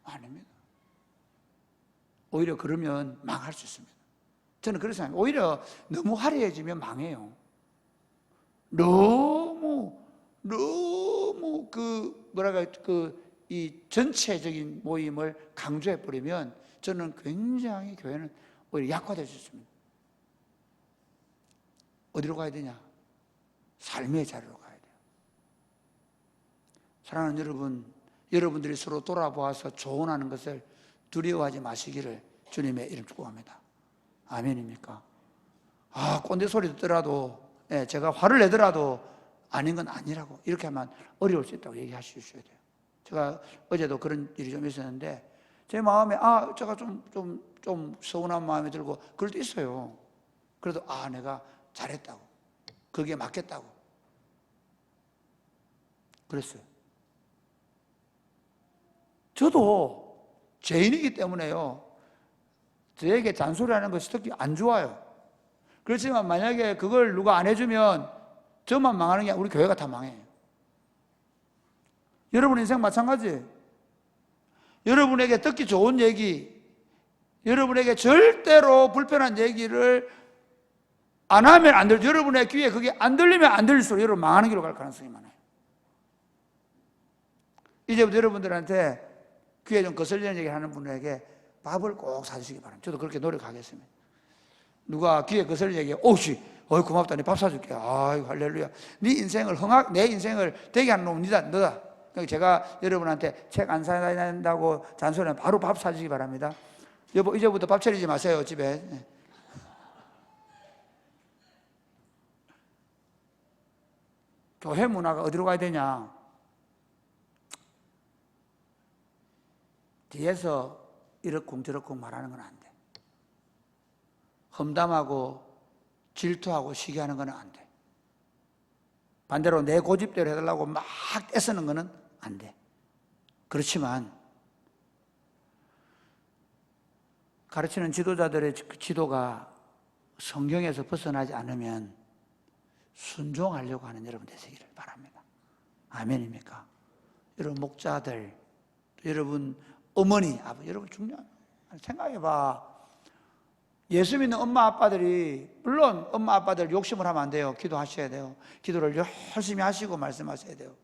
아닙니다. 오히려 그러면 망할 수 있습니다. 저는 그렇게 생각해요. 오히려 너무 화려해지면 망해요. 너무 이 전체적인 모임을 강조해 버리면 저는 굉장히 교회는 오히려 약화될 수 있습니다. 어디로 가야 되냐? 삶의 자리로 가야 돼요. 사랑하는 여러분, 여러분들이 서로 돌아보아서 조언하는 것을 두려워하지 마시기를 주님의 이름 축복합니다. 아멘입니까? 꼰대 소리 듣더라도 제가 화를 내더라도 아닌 건 아니라고 이렇게 하면 어려울 수 있다고 얘기하셔야 돼요. 제가 어제도 그런 일이 좀 있었는데 제 마음에 제가 좀 서운한 마음이 들고 그럴 때 있어요. 그래도 내가 잘했다고 거기에 맞겠다고 그랬어요. 저도 죄인이기 때문에요. 저에게 잔소리하는 것이 특히 안 좋아요. 그렇지만 만약에 그걸 누가 안 해주면 저만 망하는 게 아니라 우리 교회가 다 망해요. 여러분 인생 마찬가지. 여러분에게 듣기 좋은 얘기, 여러분에게 절대로 불편한 얘기를 안 하면 안 들려. 여러분의 귀에 그게 안 들리면 안 들릴수록 여러분 망하는 길로 갈 가능성이 많아요. 이제부터 여러분들한테 귀에 좀 거슬리는 얘기를 하는 분에게 밥을 꼭 사주시기 바랍니다. 저도 그렇게 노력하겠습니다. 누가 귀에 거슬리는 얘기에 어이 고맙다. 네 밥 사줄게. 아이 할렐루야. 네 인생을 내 인생을 되게 하는 놈은 너다. 그러니까 제가 여러분한테 책 안 사야 된다고 잔소리하면 바로 밥 사주시기 바랍니다. 여보 이제부터 밥 차리지 마세요 집에. 교회 문화가 어디로 가야 되냐? 뒤에서 이렇쿵저렇쿵 말하는 건 안 돼. 험담하고 질투하고 시기하는 건 안 돼. 반대로 내 고집대로 해달라고 막 애쓰는 거는 안 돼. 그렇지만 가르치는 지도자들의 지도가 성경에서 벗어나지 않으면 순종하려고 하는 여러분 되시기를 바랍니다. 아멘입니까? 여러분 목자들, 여러분 어머니, 아버지, 여러분 중요한 생각해봐. 예수 믿는 엄마 아빠들이, 물론 엄마 아빠들 욕심을 하면 안 돼요. 기도하셔야 돼요. 기도를 열심히 하시고 말씀하셔야 돼요.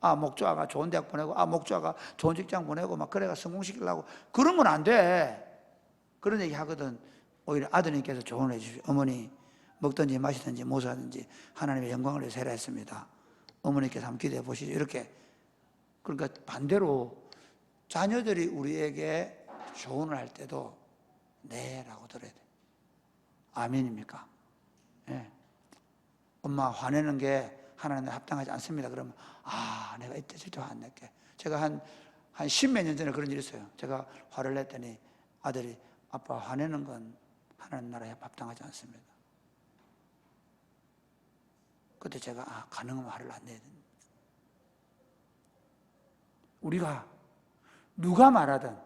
아 목자가 좋은 대학 보내고, 아 목자가 좋은 직장 보내고 막 그래가 성공시키려고 그런 건 안 돼. 그런 얘기 하거든. 오히려 아드님께서 조언해 주십시오. 어머니 먹든지 마시든지 뭐 사든지 하나님의 영광을 위해서 해라 했습니다. 어머니께서 한번 기도해 보시죠. 이렇게. 그러니까 반대로 자녀들이 우리에게 조언을 할 때도 네 라고 들어야 돼. 아멘입니까? 예. 엄마 화내는 게 하나님에 합당하지 않습니다. 그러면 아 내가 이때 저때 화 안 낼게. 제가 한 십몇 년 전에 그런 일이 있어요. 제가 화를 냈더니 아들이 아빠 화내는 건 하나님 나라에 합당하지 않습니다. 그때 제가 가능하면 화를 안 내야 된다. 우리가 누가 말하든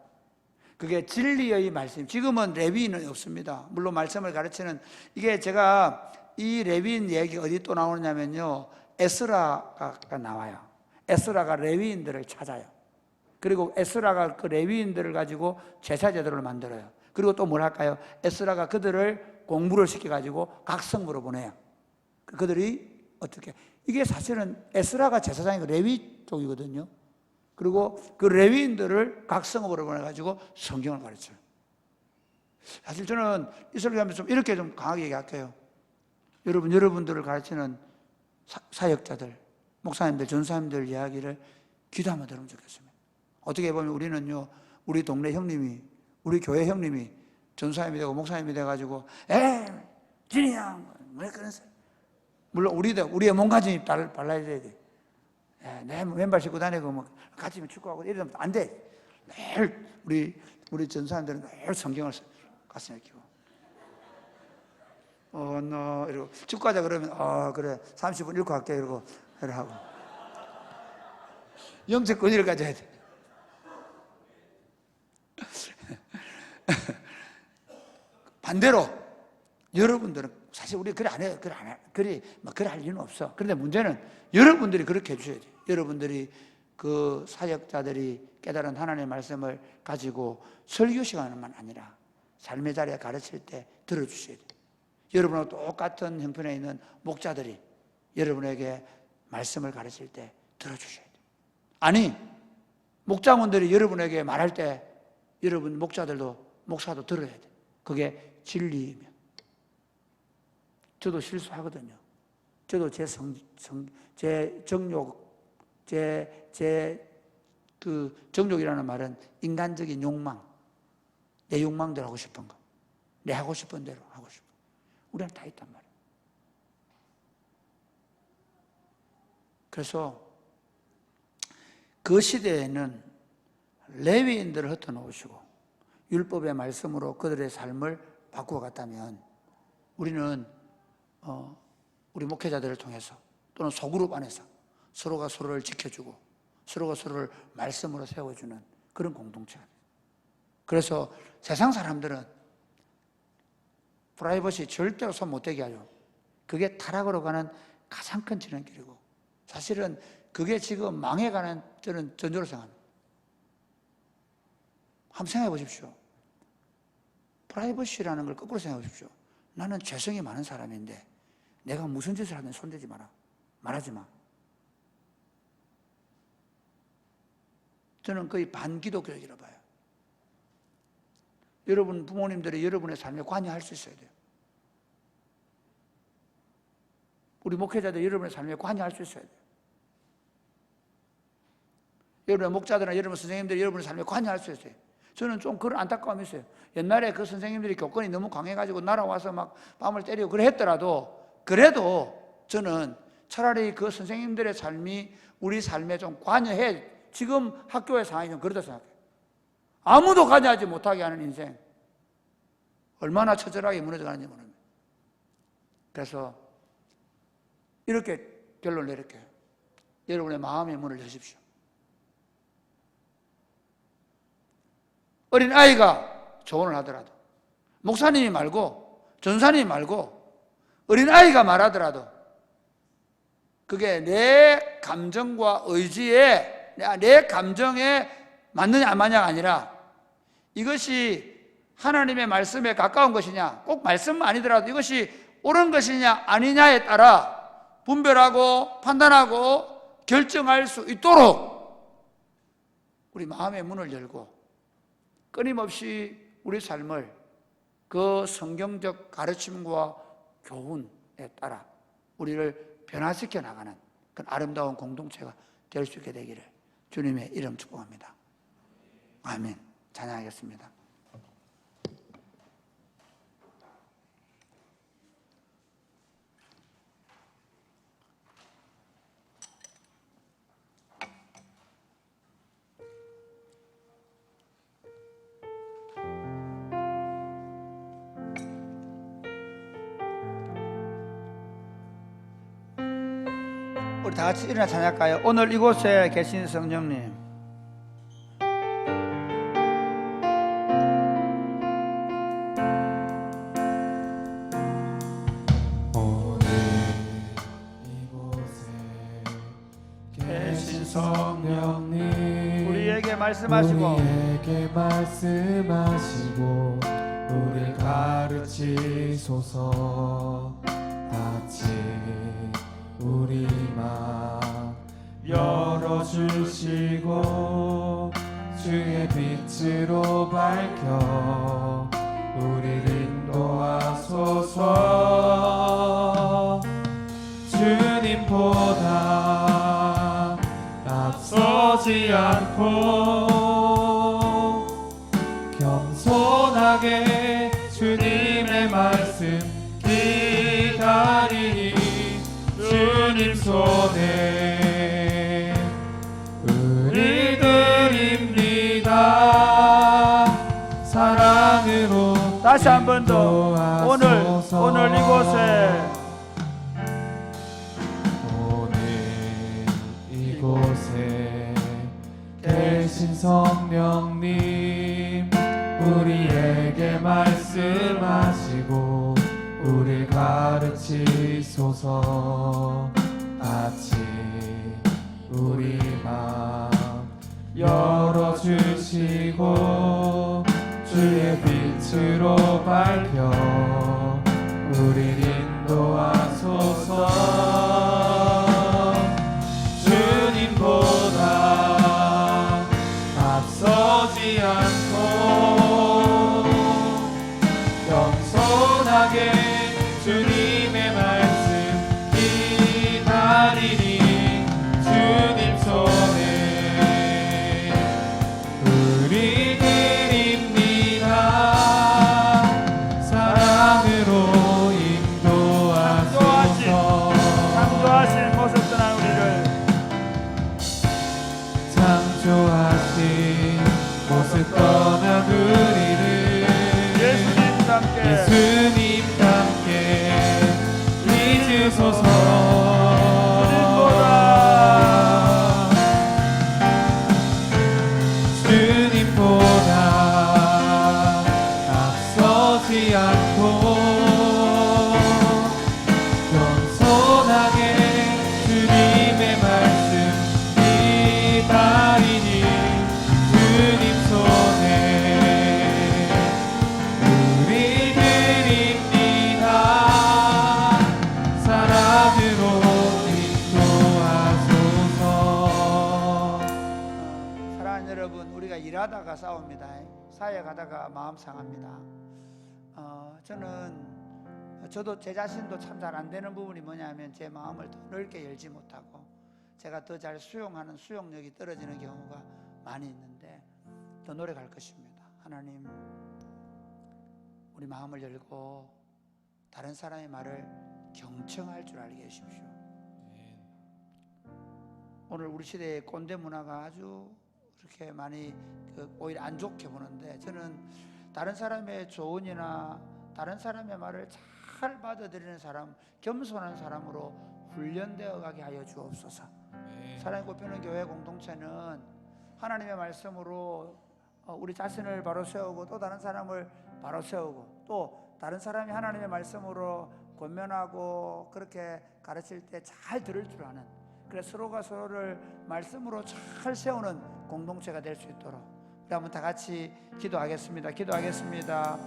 그게 진리의 말씀. 지금은 레위인은 없습니다. 물론 말씀을 가르치는 이게 제가 이 레위인 얘기 어디 또 나오냐면요. 에스라가 나와요. 에스라가 레위인들을 찾아요. 그리고 에스라가 그 레위인들을 가지고 제사 제도를 만들어요. 그리고 또 뭘 할까요? 에스라가 그들을 공부를 시켜가지고 각 성으로 보내요. 그들이 어떻게? 이게 사실은 에스라가 제사장이고 레위 쪽이거든요. 그리고 그 레위인들을 각 성읍으로 보내가지고 성경을 가르쳐요. 사실 저는 이스라엘하면서 좀 이렇게 좀 강하게 얘기할게요. 여러분들을 가르치는 사역자들, 목사님들, 전사님들 이야기를 귀도 한번 들으면 좋겠습니다. 어떻게 보면 우리는요, 우리 동네 형님이, 우리 교회 형님이 전사님이 되고 목사님이 돼가지고, 진이 형, 왜 그러세요? 물론 우리의 몸가짐이 발라야 돼. 내 맨발 신고 다니고 뭐 같이 축구하고 이러면 안 돼. 매일 우리 전사님들은 매일 성경을 가슴에 끼고 너 이러고 축구하자 그러면 그래 30분 읽고 갈게 이러고 하고 영적 권위를 가져야 돼. 반대로 여러분들은 사실 우리 그래 안 해요. 그래 할 이유는 없어. 그런데 문제는 여러분들이 그렇게 해주셔야 돼요. 여러분들이 그 사역자들이 깨달은 하나님의 말씀을 가지고 설교 시간만 아니라 삶의 자리에 가르칠 때 들어주셔야 돼요. 여러분하고 똑같은 형편에 있는 목자들이 여러분에게 말씀을 가르칠 때 들어주셔야 돼요. 아니 목자분들이 여러분에게 말할 때 여러분 목사도 들어야 돼요. 그게 진리이면. 저도 실수하거든요. 저도 제 정욕, 그 정욕이라는 말은 인간적인 욕망, 내 욕망대로 하고 싶은 거, 내 하고 싶은 대로 하고 싶은 거. 우리는 다 있단 말이에요. 그래서 그 시대에는 레위인들을 흩어놓으시고 율법의 말씀으로 그들의 삶을 바꾸어 갔다면 우리는 우리 목회자들을 통해서 또는 소그룹 안에서 서로가 서로를 지켜주고 서로가 서로를 말씀으로 세워주는 그런 공동체가 돼요. 그래서 세상 사람들은 프라이버시 절대로 손 못대게 하죠. 그게 타락으로 가는 가장 큰 지름길이고 사실은 그게 지금 망해가는 저는 전조로 생각합니다. 한번 생각해 보십시오. 프라이버시라는 걸 거꾸로 생각해 보십시오. 나는 죄성이 많은 사람인데 내가 무슨 짓을 하든 손대지 마라. 말하지 마. 저는 거의 반기독교적이라 봐요. 여러분 부모님들이 여러분의 삶에 관여할 수 있어야 돼요. 우리 목회자들 여러분의 삶에 관여할 수 있어야 돼요. 여러분의 목자들이나 여러분 선생님들이 여러분의 삶에 관여할 수 있어요. 저는 좀 그런 안타까움이 있어요. 옛날에 그 선생님들이 교권이 너무 강해가지고 날아와서 막 뺨을 때리고 그래 했더라도, 그래도 저는 차라리 그 선생님들의 삶이 우리 삶에 좀 관여해. 지금 학교의 상황이 좀 그렇다 생각해요. 아무도 관여하지 못하게 하는 인생, 얼마나 처절하게 무너져가는지 모릅니다. 그래서 이렇게 결론을 내릴게요. 여러분의 마음의 문을 여십시오. 어린 아이가 조언을 하더라도, 목사님이 말고 전사님이 말고 어린 아이가 말하더라도 그게 내 감정과 의지에, 내 감정에 맞느냐 안 맞냐가 아니라 이것이 하나님의 말씀에 가까운 것이냐, 꼭 말씀은 아니더라도 이것이 옳은 것이냐 아니냐에 따라 분별하고 판단하고 결정할 수 있도록 우리 마음의 문을 열고 끊임없이 우리 삶을 그 성경적 가르침과 교훈에 따라 우리를 변화시켜 나가는 그런 아름다운 공동체가 될 수 있게 되기를 주님의 이름 축복합니다. 아멘. 찬양하겠습니다. 우리 다 같이 일어나 찬양할까요? 오늘 이곳에 계신 성령님, 오늘 이곳에 계신 성령님, 우리에게 말씀하시고 우리에게 말씀하시고 우리를 가르치소서. 같이 우리 마음 열어주시고 주의 빛으로 밝혀 우리를 인도하소서. 주님보다 앞서지 않고 겸손하게 주님의 말씀 기다리니 주님 손에 우리 드립니다. 사랑으로 다시 한 번 더 오늘 이곳에 계신 성령님, 우리에게 말씀하시고 우리를 가르치소서. 같이 우리 마음 열어주시고 주의 빛으로 밝혀 우리를 인도하소서. 주님보다 앞서지 않고 겸손하게 주님의 말씀 기다리니 주님 손에 우리 드립니다. 사랑으로 인도하소서. 창조하신 모습 떠난 우리를, 창조하신 모습 떠난 우리를 예수님과 함께 잊으소서. 주님보다 앞서지 않고 겸손하게 주님의 말씀 기다리니 주님 손에 우리 드립니다. 사랑으로 인도하소서. 사랑하는 여러분, 우리가 일하다가 싸웁니다. 사회 가다가 마음 상합니다. 저는 저도 제 자신도 참 잘 안 되는 부분이 뭐냐면 제 마음을 더 넓게 열지 못하고 제가 더 잘 수용하는 수용력이 떨어지는 경우가 많이 있는데 더 노력할 것입니다. 하나님, 우리 마음을 열고 다른 사람의 말을 경청할 줄 알게 해주십시오. 오늘 우리 시대의 꼰대 문화가 아주 그렇게 많이 오히려 안 좋게 보는데, 저는 다른 사람의 조언이나 다른 사람의 말을 잘 받아들이는 사람, 겸손한 사람으로 훈련되어 가게 하여 주옵소서. 사랑의 꽃피는 교회 공동체는 하나님의 말씀으로 우리 자신을 바로 세우고 또 다른 사람을 바로 세우고 또 다른 사람이 하나님의 말씀으로 권면하고 그렇게 가르칠 때 잘 들을 줄 아는, 그래서 서로가 서로를 말씀으로 잘 세우는 공동체가 될 수 있도록 우리 한번 다 같이 기도하겠습니다. 기도하겠습니다.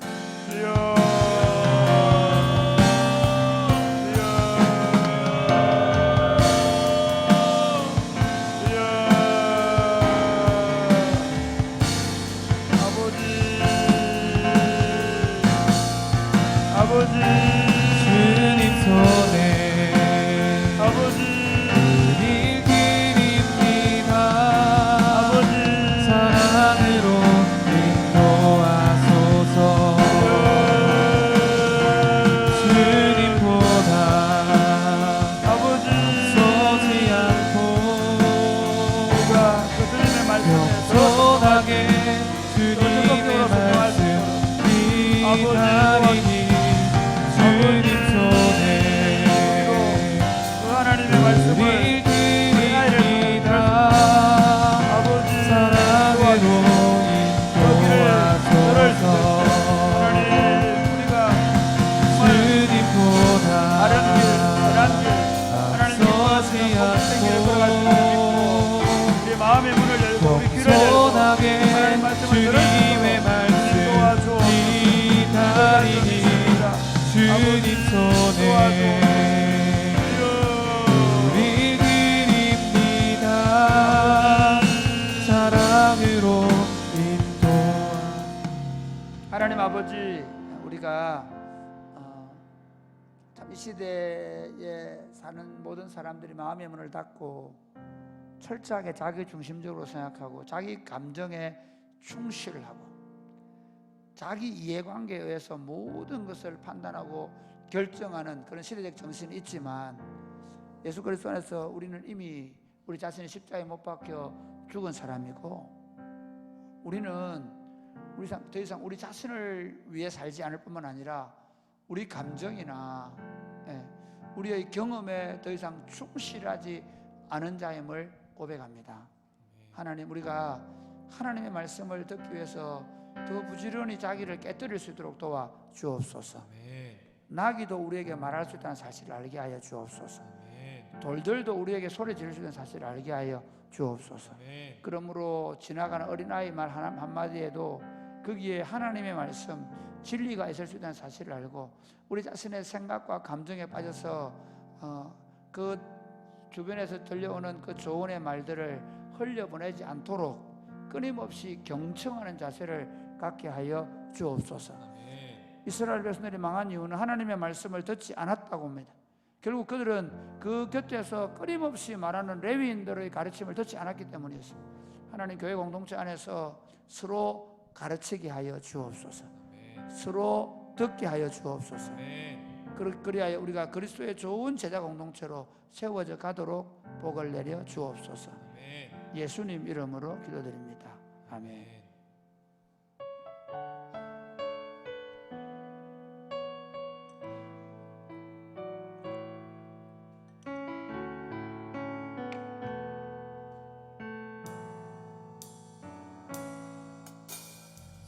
주님 손에 우릴 기립니다. 사랑으로 인도하소서. 주님보다 앞서지 않고 겸손하게 주님의 말씀 기다리니 주님 손에 하나님의 말씀을 드립니다. 사랑으로 인도하소서. 주님보다 앞서지 않고 우리 마음의 문을 열고 우리 귀를 열고 겸손하게 주님의 말씀 기다리니 주님 손에 우리 드립니다. 사랑으로 인도하. 하나님 아버지, 우리가 참 이 시대에 사는 모든 사람들이 마음의 문을 닫고 철저하게 자기 중심적으로 생각하고 자기 감정에 충실을 하고 자기 이해관계에 의해서 모든 것을 판단하고 결정하는 그런 시대적 정신이 있지만, 예수 그리스도 안에서 우리는 이미 우리 자신이 십자가에 못 박혀 죽은 사람이고, 우리는 더 이상 우리 자신을 위해 살지 않을 뿐만 아니라 우리 감정이나 우리의 경험에 더 이상 충실하지 않은 자임을 고백합니다. 하나님, 우리가 하나님의 말씀을 듣기 위해서 더 부지런히 자기를 깨뜨릴 수 있도록 도와 주옵소서. 나귀도 우리에게 말할 수 있다는 사실을 알게 하여 주옵소서. 돌들도 우리에게 소리 지를 수 있는 사실을 알게 하여 주옵소서. 그러므로 지나가는 어린아이 말 한마디에도 거기에 하나님의 말씀, 진리가 있을 수 있다는 사실을 알고 우리 자신의 생각과 감정에 빠져서 그 주변에서 들려오는 그 조언의 말들을 흘려보내지 않도록 끊임없이 경청하는 자세를 갖게 하여 주옵소서. 이스라엘 백성들이 망한 이유는 하나님의 말씀을 듣지 않았다고 합니다. 결국 그들은 그 곁에서 끊임없이 말하는 레위인들의 가르침을 듣지 않았기 때문이었습니다. 하나님, 교회 공동체 안에서 서로 가르치게 하여 주옵소서. 서로 듣게 하여 주옵소서. 그리하여 우리가 그리스도의 좋은 제자 공동체로 세워져 가도록 복을 내려 주옵소서. 예수님 이름으로 기도드립니다. 아멘.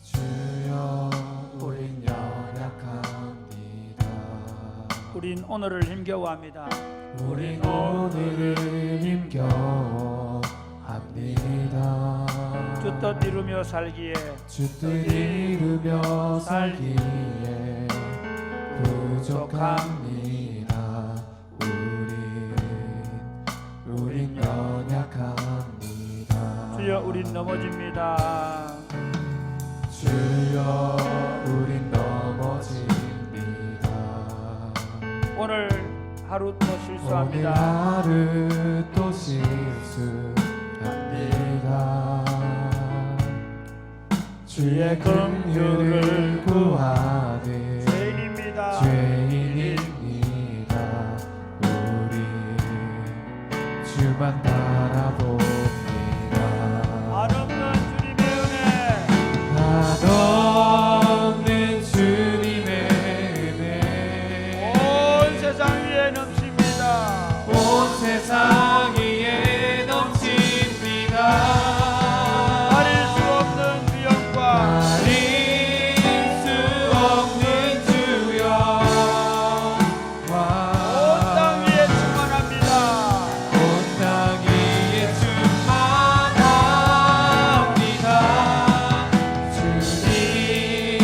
주여, 우린 연약합니다. 우린 오늘을 힘겨워합니다. 우린 오늘을 힘겨워합니다. 주 뜻 이루며 살기에 주 뜻 이루며 살기에 부족합니다. 우린 연약합니다. 주여, 우린 넘어집니다. 주여, 우린 넘어집니다. 오늘 하루 또 오늘 실수합니다. 하루 또 실수합니다. 주의 긍휼을 구하는 죄인입니다. 죄인입니다. 우리 주만 바라봅니다. 한없는 주님의 은혜, 한없는 주님의 은혜 온 세상 위에 넘칩니다. 온 세상 위에 넘칩니다. 가릴 수 없는 위엄과 가릴 수 없는 주여와 온 땅 위에 충만합니다. 온 땅 위에 충만합니다.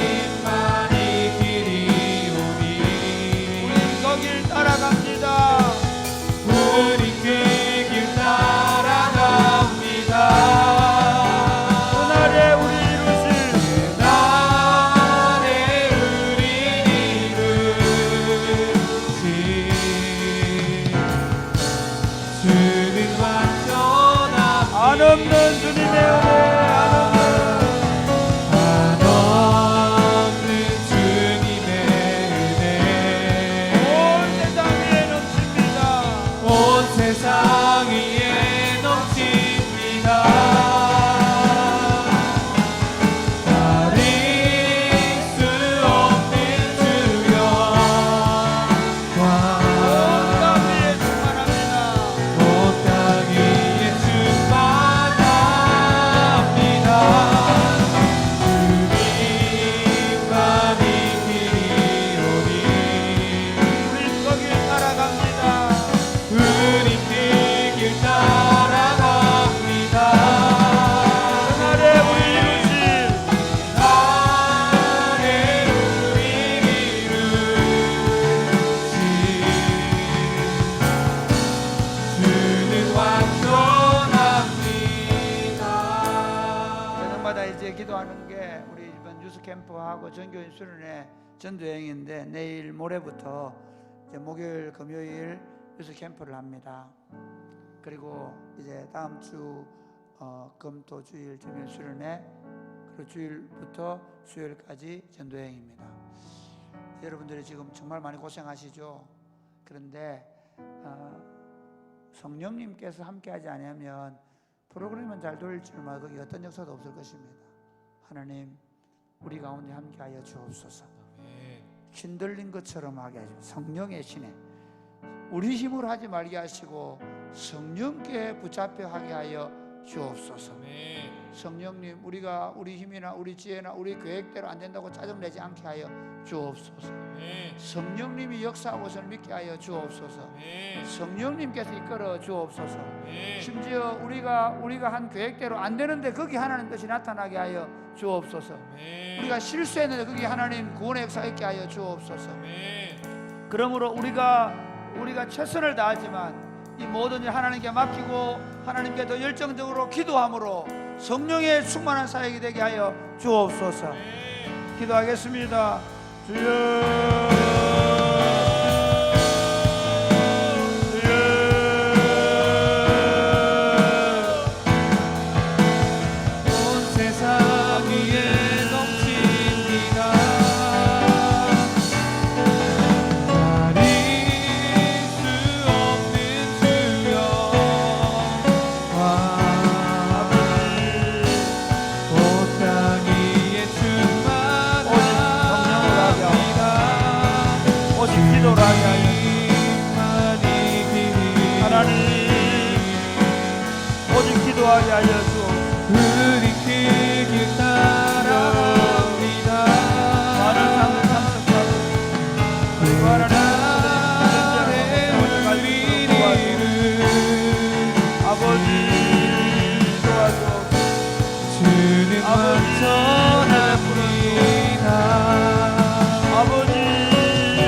주님만이 길이 오니 우린 거길 따라갑니다. 우리 그 길 따라갑니다. 그날에 우리 이루실 그날에 우리 이루시 주는 완전합니다. 한없는 주님의 은혜, 한없는 주님의 은혜 온 세상 위에 넘칩니다. 온 세상 위에 넘칩니다. 가릴 수 없는 주여와 온 땅 위에 충만합니다. 온 땅 위에 충만합니다. 주님만이 길이 오니 우린 거길 따라갑니다. 우리 그 길 따라갑니다. 그날에 우리 이루실 나를 우리 이루시 주는 완전합니다. 저녁마다 이제 기도하는 게 우리 이번 유스 캠프하고 전교인 수련회 전도여행인데 내일 모레부터 이제 목요일 금요일 유스 캠프를 합니다. 그리고 이제 다음 주 금토 주일 전교인 수련회 그리고 주일부터 수요일까지 전도여행입니다. 여러분들이 지금 정말 많이 고생하시죠. 그런데 성령님께서 함께하지 않으면 프로그램은 잘 돌릴 줄 몰라도 거기 어떤 역사도 없을 것입니다. 하나님 우리 가운데 함께하여 주옵소서. 신들린 것처럼 하게 하시고 성령의 신에 우리 힘으로 하지 말게 하시고 성령께 붙잡혀 하게 하여 주옵소서. 성령님 우리가 우리 힘이나 우리 지혜나 우리 계획대로 안 된다고 짜증내지 않게 하여 주옵소서. 성령님이 역사하고 것을 믿게 하여 주옵소서. 성령님께서 이끌어 주옵소서. 심지어 우리가 한 계획대로 안 되는데 거기 하나님 뜻이 나타나게 하여 주옵소서. 우리가 실수했는데 거기 하나님 구원의 역사 있게 하여 주옵소서. 그러므로 우리가 최선을 다하지만 이 모든 일 하나님께 맡기고 하나님께 더 열정적으로 기도함으로 성령의 충만한 사역이 되게 하여 주옵소서. 기도하겠습니다. 온 세상 위에 넘칩니다. 가릴 수 없는 주여와 온 땅 위에 충만합니다. 오직 기도를 하게 하여 하나님 오직 기도하게 하여 주옵소서. 우리 그 길 따라갑니다. 많은 삶을 참석하고 그리고 하나님 아버지 도와주옵소서. 주는 완전합니다. 아버지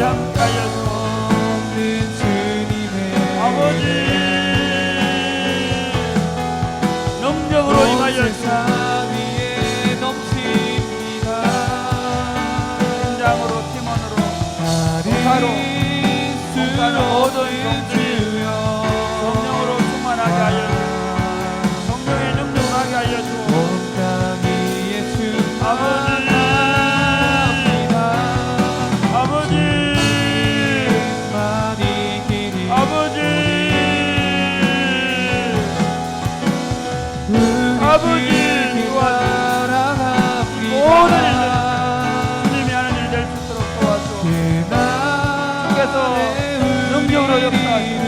함께하여서 없는 주님의 아버지 능력으로 임하여 세상 위에 넘칩니다. 팀장으로 팀원으로 가릴 수 속에서 능력으로 역사하시고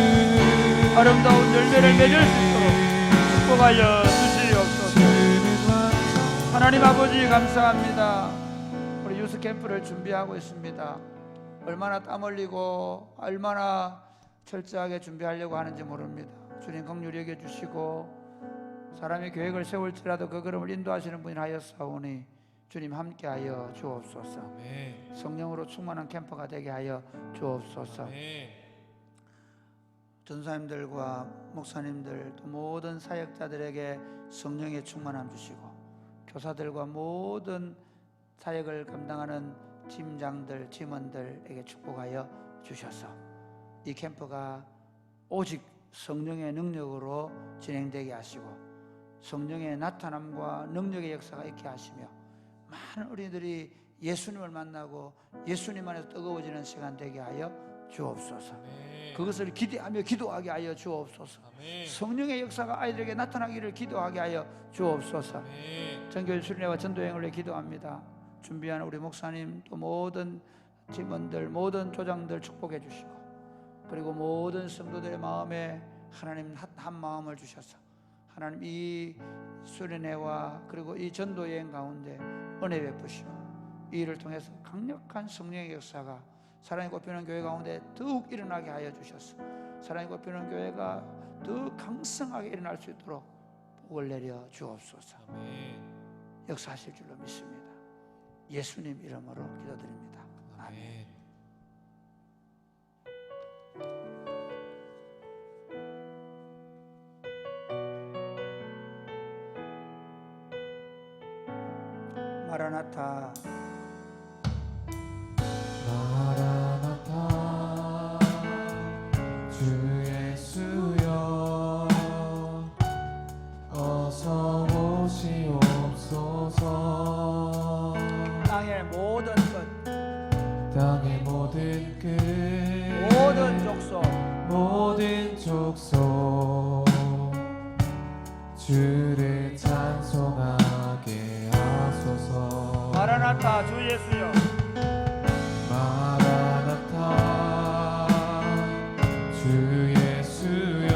아름다운 열매를 맺을 수 있도록 축복하여 주시옵소서. 하나님 아버지 감사합니다. 우리 유스 캠프를 준비하고 있습니다. 얼마나 땀 흘리고 얼마나 철저하게 준비하려고 하는지 모릅니다. 주님 긍휼히 여겨 주시고 사람이 계획을 세울지라도 그 걸음을 인도하시는 분이 하였사오니 주님 함께하여 주옵소서. 아멘. 성령으로 충만한 캠퍼가 되게 하여 주옵소서. 아멘. 전사님들과 목사님들 또 모든 사역자들에게 성령의 충만함 주시고 교사들과 모든 사역을 감당하는 팀장들, 팀원들에게 축복하여 주셔서 이 캠프가 오직 성령의 능력으로 진행되게 하시고 성령의 나타남과 능력의 역사가 있게 하시며 많은 어린이들이 예수님을 만나고 예수님 안에서 뜨거워지는 시간 되게 하여 주옵소서. 아멘. 그것을 기대하며 기도하게 하여 주옵소서. 아멘. 성령의 역사가 아이들에게 나타나기를 기도하게 하여 주옵소서. 아멘. 전교회 수련회와 전도여행을 위해 기도합니다. 준비하는 우리 목사님 또 모든 팀원들 모든 조장들 축복해 주시고 그리고 모든 성도들의 마음에 하나님 한 마음을 주셔서 하나님 이 수련회와 그리고 이 전도여행 가운데 은혜 베푸시고 이 일을 통해서 강력한 성령의 역사가 사랑이 꽃피는 교회 가운데 더욱 일어나게 하여 주셔서 사랑이 꽃피는 교회가 더욱 강성하게 일어날 수 있도록 복을 내려 주옵소서. 아멘. 역사하실 줄로 믿습니다. 예수님 이름으로 기도드립니다. 아멘. 아멘. 마라나타 마라나타 주 예수여 어서 오시옵소서. 땅의 모든 끝 땅의 모든 끝 모든 족속 모든 족속 주를 찬송하게 하소서. 마라나타 주 예수여 마라나타 주 예수여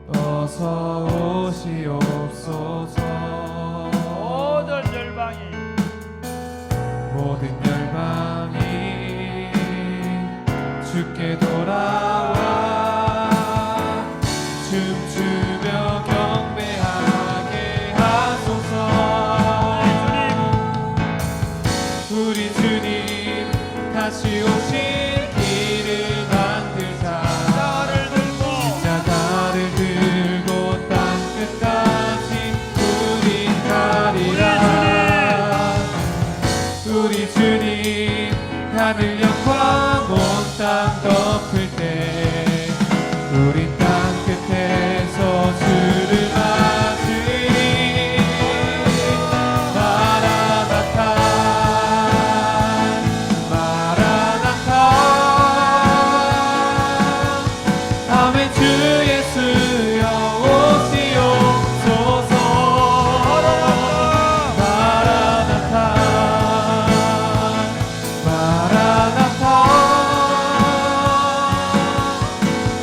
어서 오시옵소서. 모든 열방이 모든 열방이 주께 돌아와 춤추며 경배하게 하소서. 우리 주님 다시 오실 길을 만들자. 십자가를 들고 땅 끝까지 우린 가리라. 우리 주님 하늘 영광 온 땅 덮을 때 우린 땅 끝에서 주를 맞으리. 마라나타 마라나타 아멘. 주 예수여 오시옵소서. 마라나타 마라나타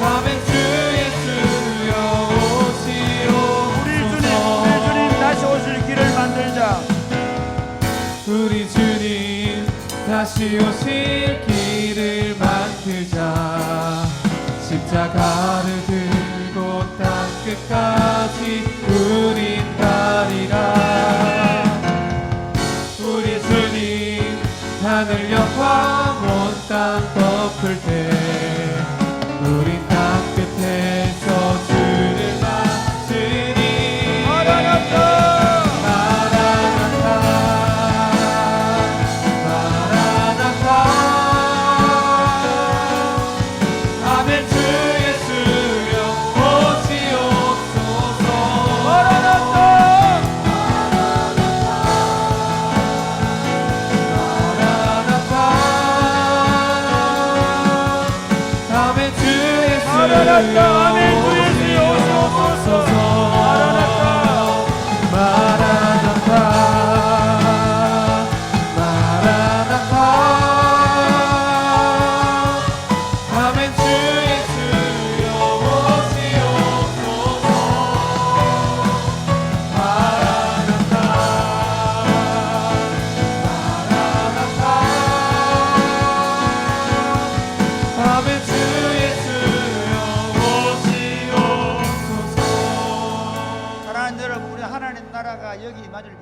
아멘. 주 예수여 우리 주님 오시옵소서. 다시 오실 길을 만들자. 우리 주님 다시 오실 길을 만들자. 십자가를 들고 땅 끝까지 우린 가리라. 우리 주님 하늘 영광 온 땅 덮을 때 우린 땅 끝에서 주를 맞으니. 마라나타 마라나타 마라나타 아멘. 주 예수여 오시옵소서. 마라나타 마라나타 아멘. 주 예수여 마라나타 아멘. 주 예수여 오시옵소서. 마라나타 마라나타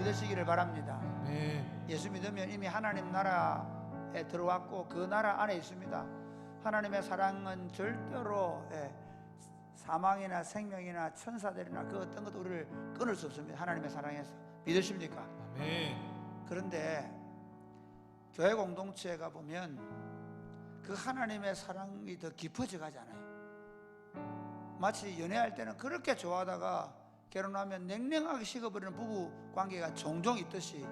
믿으시기를 바랍니다. 아멘. 예수 믿으면 이미 하나님 나라에 들어왔고 그 나라 안에 있습니다. 하나님의 사랑은 절대로 사망이나 생명이나 천사들이나 그 어떤 것도 우리를 끊을 수 없습니다. 하나님의 사랑에서. 믿으십니까? 아멘. 그런데 교회 공동체가 보면 그 하나님의 사랑이 더 깊어져 가잖아요. 마치 연애할 때는 그렇게 좋아하다가 결혼하면 냉랭하게 식어버리는 부부 관계가 종종 있듯이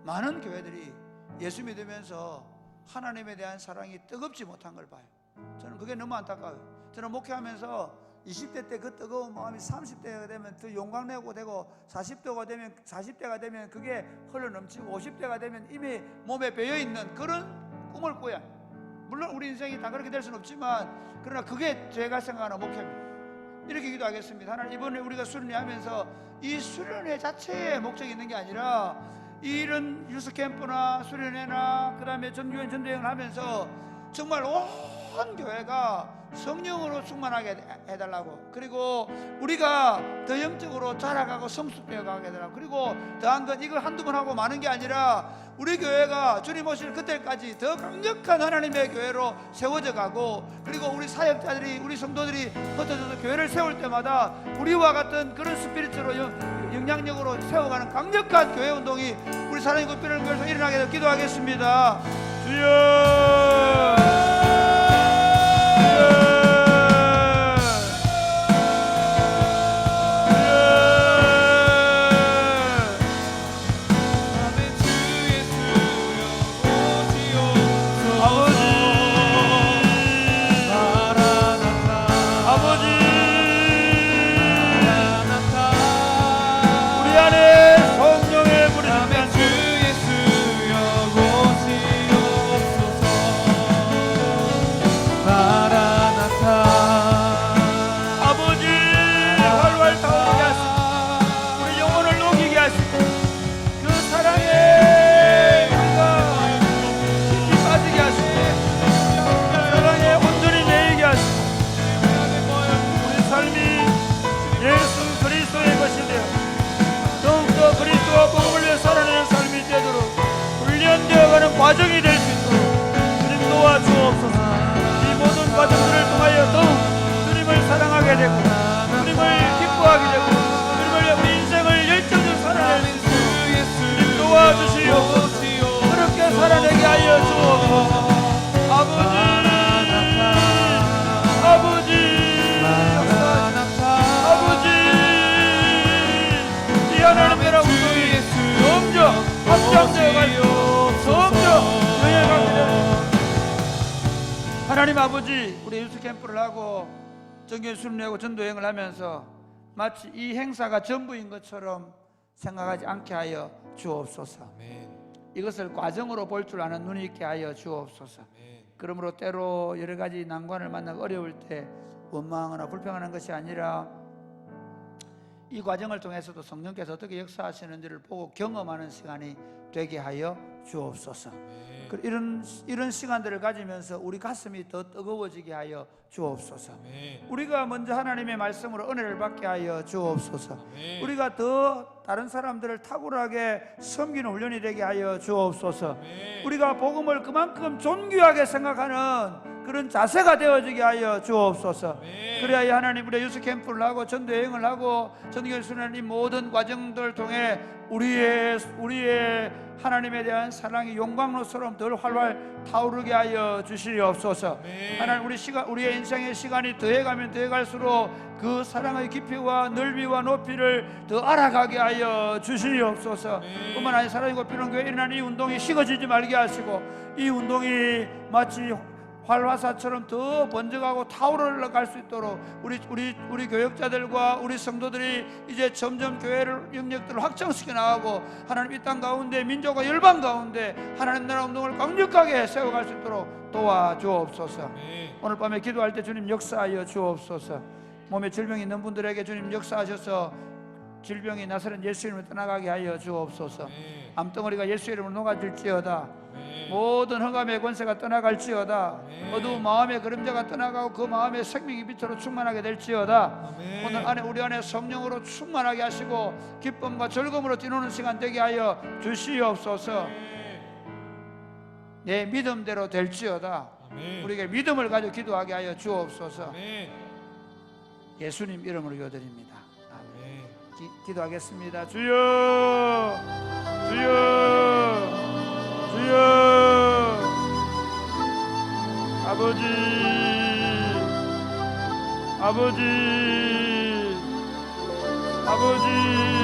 많은 교회들이 예수 믿으면서 하나님에 대한 사랑이 뜨겁지 못한 걸 봐요. 저는 그게 너무 안타까워요. 저는 목회하면서 20대 때 그 뜨거운 마음이 30대가 되면 더 용광내고 되고 40대가 되면 그게 흘러넘치고 50대가 되면 이미 몸에 배어있는 그런 꿈을 꿔야, 물론 우리 인생이 다 그렇게 될 수는 없지만 그러나 그게 제가 생각하는 목표입니다. 이렇게 기도하겠습니다. 하나님, 이번에 우리가 수련회하면서 이 수련회 자체에 목적이 있는 게 아니라 이런 유스캠프나 수련회나 그 다음에 전교회 전도여행을 하면서 정말 온 교회가 성령으로 충만하게 해달라고, 그리고 우리가 더 영적으로 자라가고 성숙되어 가게 해달라고, 그리고 더한 건 이걸 한두 번 하고 마는 게 아니라 우리 교회가 주님 오실 그때까지 더 강력한 하나님의 교회로 세워져 가고, 그리고 우리 사역자들이, 우리 성도들이 흩어져서 교회를 세울 때마다 우리와 같은 그런 스피릿으로 영향력으로 세워가는 강력한 교회 운동이 우리 사랑의 꽃피는 교회에서 일어나게 되어 기도하겠습니다. 주여! 과정이 될 수 있도록 주님 도와주옵소서. 이 모든 과정들을 통하여 더욱 주님을 사랑하게 되고 주님을 기뻐하게 되고 주님을 우리 인생을 열정적으로 살아낼 수 있도록 주님 도와주시옵소서. 그렇게 살아내게 하여 주옵소서. 아버지, 아버지, 이 하나님의 운동이 점점 확장되어 갈수록 하나님 아버지, 우리 유스 캠프를 하고 정규 수련회하고 전도여행을 하면서 마치 이 행사가 전부인 것처럼 생각하지 않게 하여 주옵소서. 아멘. 이것을 과정으로 볼 줄 아는 눈이 있게 하여 주옵소서. 아멘. 그러므로 때로 여러 가지 난관을 만나고 어려울 때 원망하거나 불평하는 것이 아니라 이 과정을 통해서도 성령께서 어떻게 역사하시는지를 보고 경험하는 시간이 되게 하여 주옵소서. 이런 시간들을 가지면서 우리 가슴이 더 뜨거워지게 하여 주옵소서. 우리가 먼저 하나님의 말씀으로 은혜를 받게 하여 주옵소서. 우리가 더 다른 사람들을 탁월하게 섬기는 훈련이 되게 하여 주옵소서. 우리가 복음을 그만큼 존귀하게 생각하는 그런 자세가 되어지게 하여 주옵소서. 그래야 하나님, 우리 유스 캠프를 하고 전도여행을 하고 전도교회 수련하는 이 모든 과정들을 통해 우리의 하나님에 대한 사랑이 용광로처럼 덜 활활 타오르게 하여 주시옵소서. 하나님, 우리의 인생의 시간이 더해가면 더해갈수록 그 사랑의 깊이와 넓이와 높이를 더 알아가게 하여 주시옵소서. 뿐만 아니라 사랑의 꽃피는 교회에 일어난 이 운동이 식어지지 말게 하시고 이 운동이 마치 활화사처럼 더 번져가고 타오르갈 수 있도록 우리 교역자들과 우리 성도들이 이제 점점 교회를 영역들을 확장시켜 나가고 하나님 이 땅 가운데 민족과 열방 가운데 하나님 나라 운동을 강력하게 세워갈 수 있도록 도와주옵소서. 오늘 밤에 기도할 때 주님 역사하여 주옵소서. 몸에 질병이 있는 분들에게 주님 역사하셔서 질병이 나서는 예수 이름으로 떠나가게 하여 주옵소서. 암덩어리가 예수 이름으로 녹아질지어다. 모든 흑암의 권세가 떠나갈지어다. 어두운 마음의 그림자가 떠나가고 그 마음의 생명이 빛으로 충만하게 될지어다. 오늘 안에 우리 안에 성령으로 충만하게 하시고 기쁨과 즐거움으로 뛰노는 시간 되게 하여 주시옵소서. 내 믿음대로 될지어다. 우리에게 믿음을 가지고 기도하게 하여 주옵소서. 예수님 이름으로 기도드립니다. 기도하겠습니다. 주여, 주여, 주여. 아버지, 아버지, 아버지.